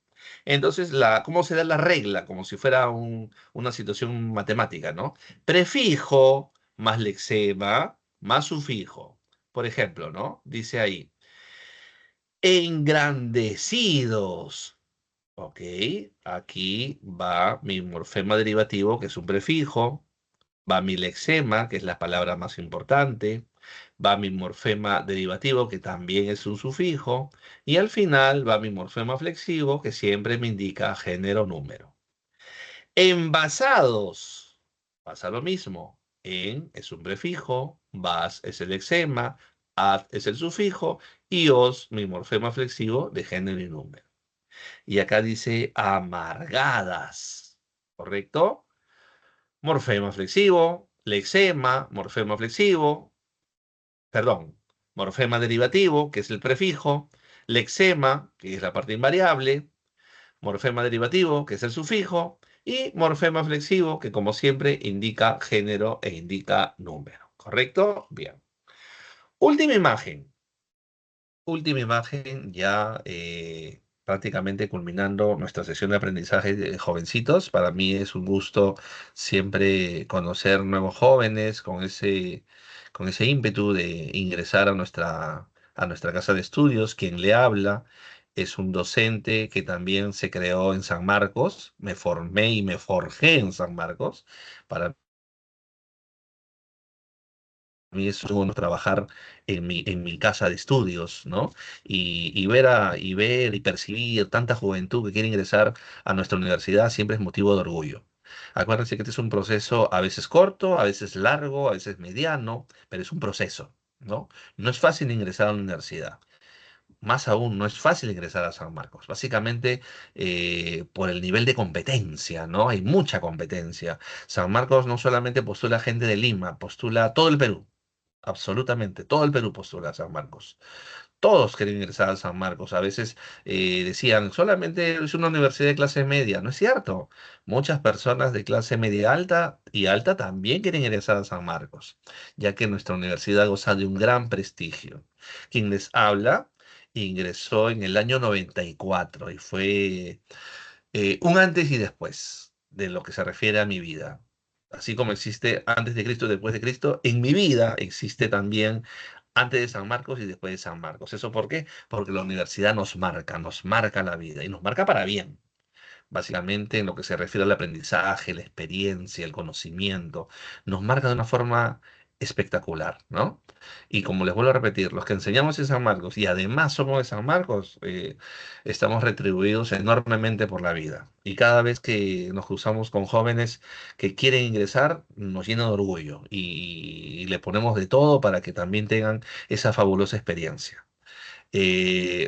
Entonces, ¿cómo se da la regla? Como si fuera una situación matemática, ¿no? Prefijo más lexema más sufijo. Por ejemplo, ¿no? Dice ahí, engrandecidos. Ok, aquí va mi morfema derivativo, que es un prefijo. Va mi lexema, que es la palabra más importante, va mi morfema derivativo, que también es un sufijo, y al final va mi morfema flexivo, que siempre me indica género número. Envasados, pasa lo mismo. En es un prefijo, vas es el lexema, ad es el sufijo, y os mi morfema flexivo de género y número. Y acá dice amargadas, ¿correcto? Morfema flexivo, lexema, morfema flexivo, perdón, morfema derivativo, que es el prefijo, lexema, que es la parte invariable, morfema derivativo, que es el sufijo, y morfema flexivo, que como siempre indica género e indica número. ¿Correcto? Bien. Última imagen. Última imagen, ya prácticamente culminando nuestra sesión de aprendizaje de jovencitos. Para mí es un gusto siempre conocer nuevos jóvenes con ese ímpetu de ingresar a nuestra casa de estudios. Quien le habla es un docente que también se creó en San Marcos. Me formé y me forjé en San Marcos. Para mí es bueno trabajar en mi casa de estudios, ¿no? Y ver y percibir tanta juventud que quiere ingresar a nuestra universidad siempre es motivo de orgullo. Acuérdense que este es un proceso a veces corto, a veces largo, a veces mediano, pero es un proceso, ¿no? No es fácil ingresar a la universidad. Más aún, no es fácil ingresar a San Marcos, básicamente por el nivel de competencia, ¿no? Hay mucha competencia. San Marcos no solamente postula gente de Lima, postula todo el Perú. Absolutamente, todo el Perú postula a San Marcos. Todos quieren ingresar a San Marcos. A veces decían, solamente es una universidad de clase media. No es cierto. Muchas personas de clase media alta y alta también quieren ingresar a San Marcos, ya que nuestra universidad goza de un gran prestigio. Quien les habla ingresó en el año 94 y fue un antes y después de lo que se refiere a mi vida. Así como existe antes de Cristo y después de Cristo, en mi vida existe también antes de San Marcos y después de San Marcos. ¿Eso por qué? Porque la universidad nos marca la vida y nos marca para bien. Básicamente en lo que se refiere al aprendizaje, la experiencia, el conocimiento, nos marca de una forma espectacular, ¿no? Y como les vuelvo a repetir, los que enseñamos en San Marcos y además somos de San Marcos, estamos retribuidos enormemente por la vida. Y cada vez que nos cruzamos con jóvenes que quieren ingresar, nos llena de orgullo y le ponemos de todo para que también tengan esa fabulosa experiencia.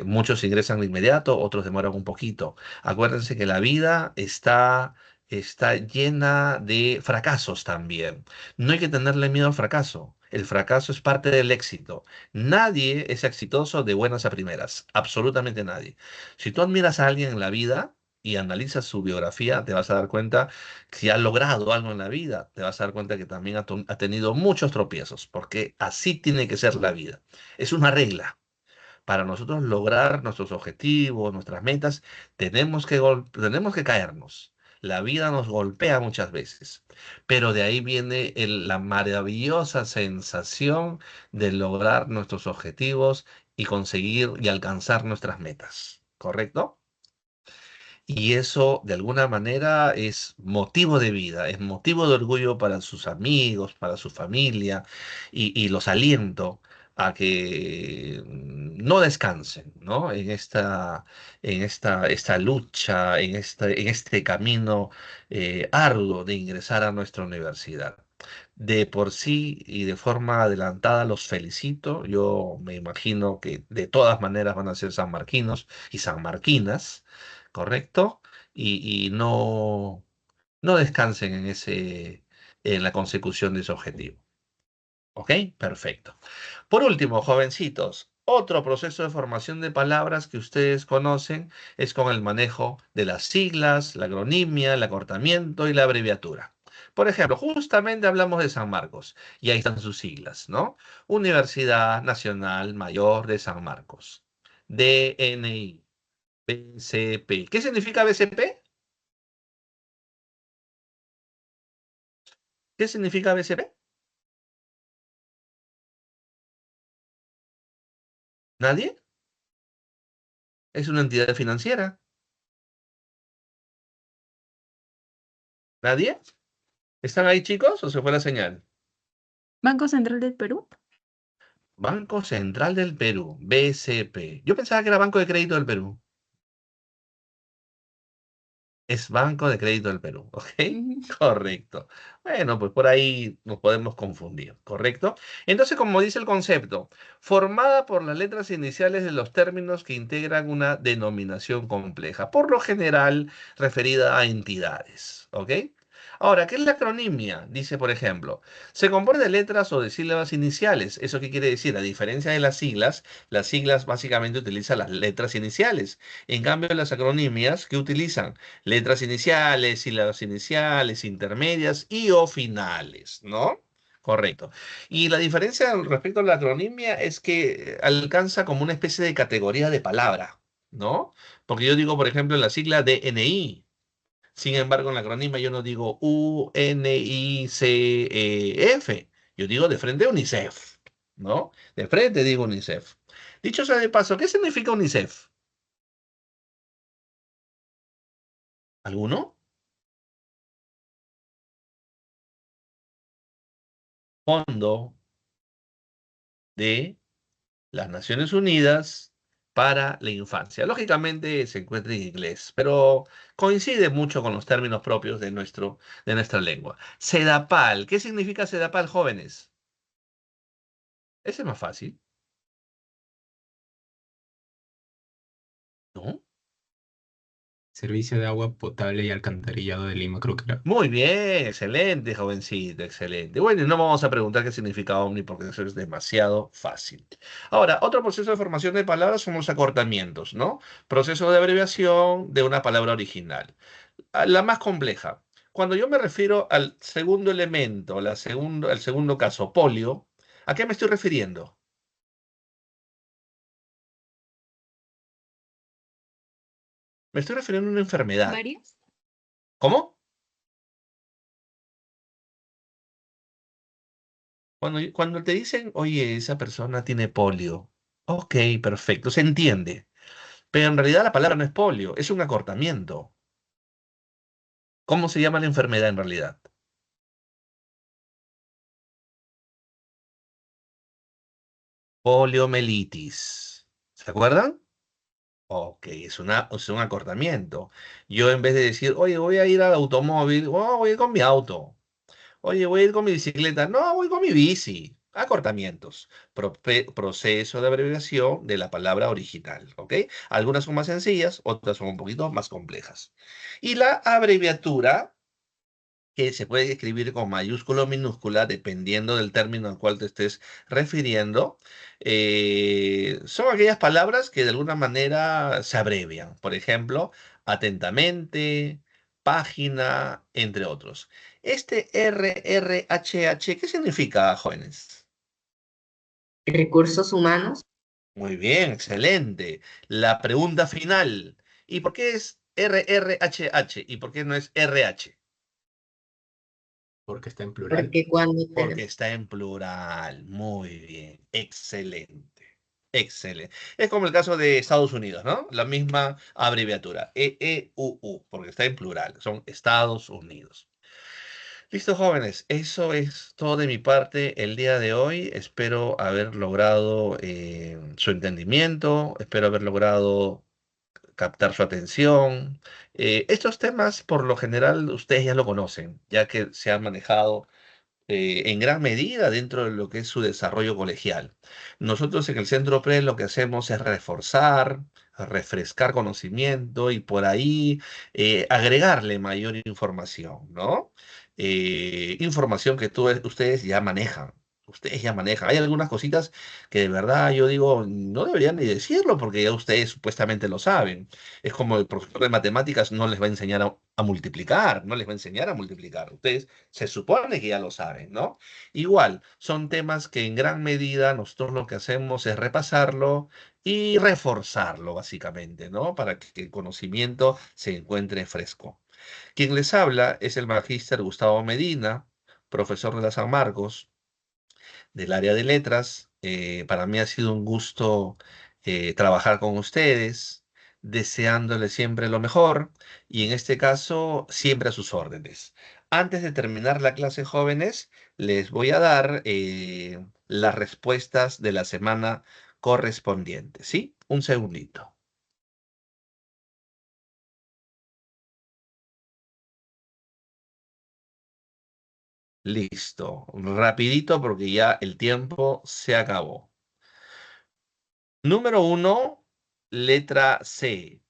Muchos ingresan de inmediato, otros demoran un poquito. Acuérdense que la vida está llena de fracasos también. No hay que tenerle miedo al fracaso. El fracaso es parte del éxito. Nadie es exitoso de buenas a primeras. Absolutamente nadie. Si tú admiras a alguien en la vida y analizas su biografía, te vas a dar cuenta que si ha logrado algo en la vida, te vas a dar cuenta que también ha tenido muchos tropiezos, porque así tiene que ser la vida. Es una regla. Para nosotros lograr nuestros objetivos, nuestras metas, tenemos que caernos. La vida nos golpea muchas veces, pero de ahí viene la maravillosa sensación de lograr nuestros objetivos y conseguir y alcanzar nuestras metas. ¿Correcto? Y eso, de alguna manera, es motivo de vida, es motivo de orgullo para sus amigos, para su familia, y los aliento a que no descansen, ¿no? Esta lucha, en este camino arduo de ingresar a nuestra universidad. De por sí y de forma adelantada los felicito. Yo me imagino que de todas maneras van a ser sanmarquinos y sanmarquinas, ¿correcto? Y no descansen en la consecución de ese objetivo. ¿Ok? Perfecto. Por último, jovencitos, otro proceso de formación de palabras que ustedes conocen es con el manejo de las siglas, la acronimia, el acortamiento y la abreviatura. Por ejemplo, justamente hablamos de San Marcos y ahí están sus siglas, ¿no? Universidad Nacional Mayor de San Marcos. DNI. BCP. ¿Qué significa BCP? ¿Qué significa BCP? ¿Nadie? Es una entidad financiera. ¿Nadie? ¿Están ahí, chicos, o se fue la señal? Banco Central del Perú. Banco Central del Perú, BCP. Yo pensaba que era Banco de Crédito del Perú. Es Banco de Crédito del Perú, ¿ok? Ujú. Correcto. Bueno, pues por ahí nos podemos confundir, ¿correcto? Entonces, como dice el concepto, formada por las letras iniciales de los términos que integran una denominación compleja, por lo general referida a entidades, ¿ok? Ahora, ¿qué es la acronimia? Dice, por ejemplo, se compone de letras o de sílabas iniciales. ¿Eso qué quiere decir? A diferencia de las siglas básicamente utilizan las letras iniciales. En cambio, las acronimias, ¿qué utilizan? Letras iniciales, sílabas iniciales, intermedias y o finales, ¿no? Correcto. Y la diferencia respecto a la acronimia es que alcanza como una especie de categoría de palabra, ¿no? Porque yo digo, por ejemplo, en la sigla DNI. Sin embargo, en la acronimia yo no digo UNICEF. Yo digo de frente UNICEF, ¿no? De frente digo UNICEF. Dicho sea de paso, ¿qué significa UNICEF? ¿Alguno? Fondo de las Naciones Unidas para la Infancia. Lógicamente se encuentra en inglés, pero coincide mucho con los términos propios de nuestra lengua. Sedapal, ¿qué significa Sedapal, jóvenes? Ese es más fácil, ¿no? Servicio de agua potable y alcantarillado de Lima, creo que era. Muy bien, excelente, jovencito, excelente. Bueno, y no vamos a preguntar qué significa Omni porque eso es demasiado fácil. Ahora, otro proceso de formación de palabras son los acortamientos, ¿no? Proceso de abreviación de una palabra original. La más compleja. Cuando yo me refiero al segundo elemento, al segundo caso, polio, ¿a qué me estoy refiriendo? Me estoy refiriendo a una enfermedad. Varias. ¿Cómo? Cuando te dicen, oye, esa persona tiene polio. Ok, perfecto, se entiende. Pero en realidad la palabra no es polio, es un acortamiento. ¿Cómo se llama la enfermedad en realidad? Poliomielitis. ¿Se acuerdan? Ok, es un acortamiento. Yo en vez de decir, oye, voy a ir al automóvil, oh, voy a ir con mi auto. Oye, voy a ir con mi bicicleta. No, voy con mi bici. Acortamientos. Proceso de abreviación de la palabra original. ¿Ok? Algunas son más sencillas, otras son un poquito más complejas. Y la abreviatura, que se puede escribir con mayúscula o minúscula, dependiendo del término al cual te estés refiriendo, son aquellas palabras que de alguna manera se abrevian. Por ejemplo, atentamente, página, entre otros. Este RRHH, ¿qué significa, jóvenes? Recursos humanos, Muy bien, excelente. La pregunta final. ¿Y por qué es RRHH? ¿Y por qué no es RH? porque está en plural. porque cuando Porque tenemos está en plural. Muy bien. Excelente. Excelente. Es como el caso de Estados Unidos, ¿no? La misma abreviatura. EEUU, porque está en plural. Son Estados Unidos. Listo, jóvenes. Eso es todo de mi parte el día de hoy. Espero haber logrado su entendimiento. Espero haber logrado captar su atención. Estos temas, por lo general, ustedes ya lo conocen, ya que se han manejado en gran medida dentro de lo que es su desarrollo colegial. Nosotros en el Centro PRE lo que hacemos es reforzar, refrescar conocimiento y por ahí agregarle mayor información, ¿no? Información que ustedes ya manejan. Ustedes ya manejan. Hay algunas cositas que de verdad yo digo, no deberían ni decirlo porque ya ustedes supuestamente lo saben. Es como el profesor de matemáticas no les va a enseñar a multiplicar, no les va a enseñar a multiplicar. Ustedes se supone que ya lo saben, ¿no? Igual, son temas que en gran medida nosotros lo que hacemos es repasarlo y reforzarlo, básicamente, ¿no? Para que el conocimiento se encuentre fresco. Quien les habla es el magíster Gustavo Medina, profesor de la San Marcos, del área de letras. Para mí ha sido un gusto trabajar con ustedes, deseándoles siempre lo mejor y en este caso siempre a sus órdenes. Antes de terminar la clase, jóvenes, les voy a dar las respuestas de la semana correspondiente, ¿sí? Un segundito. Listo. Rapidito porque ya el tiempo se acabó. Número uno, letra C.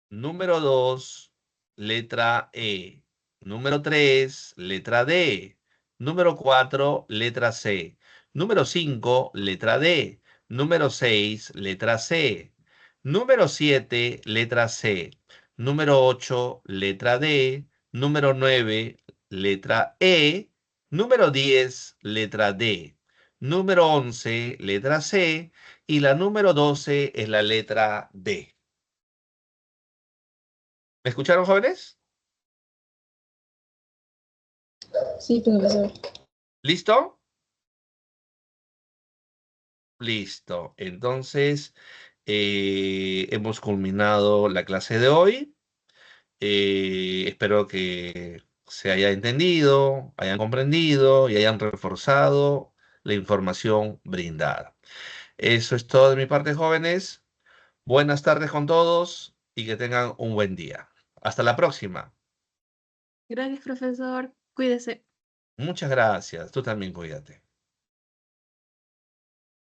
Número 2, letra E. Número 3, letra D. Número 4, letra C. Número 5, letra D. Número 6, letra C. Número 7, letra C. Número 8, letra D. Número 9, letra E. Número 10, letra D. Número 11, letra C. Y la número 12 es la letra D. ¿Me escucharon, jóvenes? Sí, profesor. ¿Listo? Listo. Entonces, hemos culminado la clase de hoy. Espero que se haya entendido, hayan comprendido y hayan reforzado la información brindada. Eso es todo de mi parte, jóvenes. Buenas tardes con todos y que tengan un buen día. Hasta la próxima. Gracias, profesor. Cuídese. Muchas gracias. Tú también cuídate.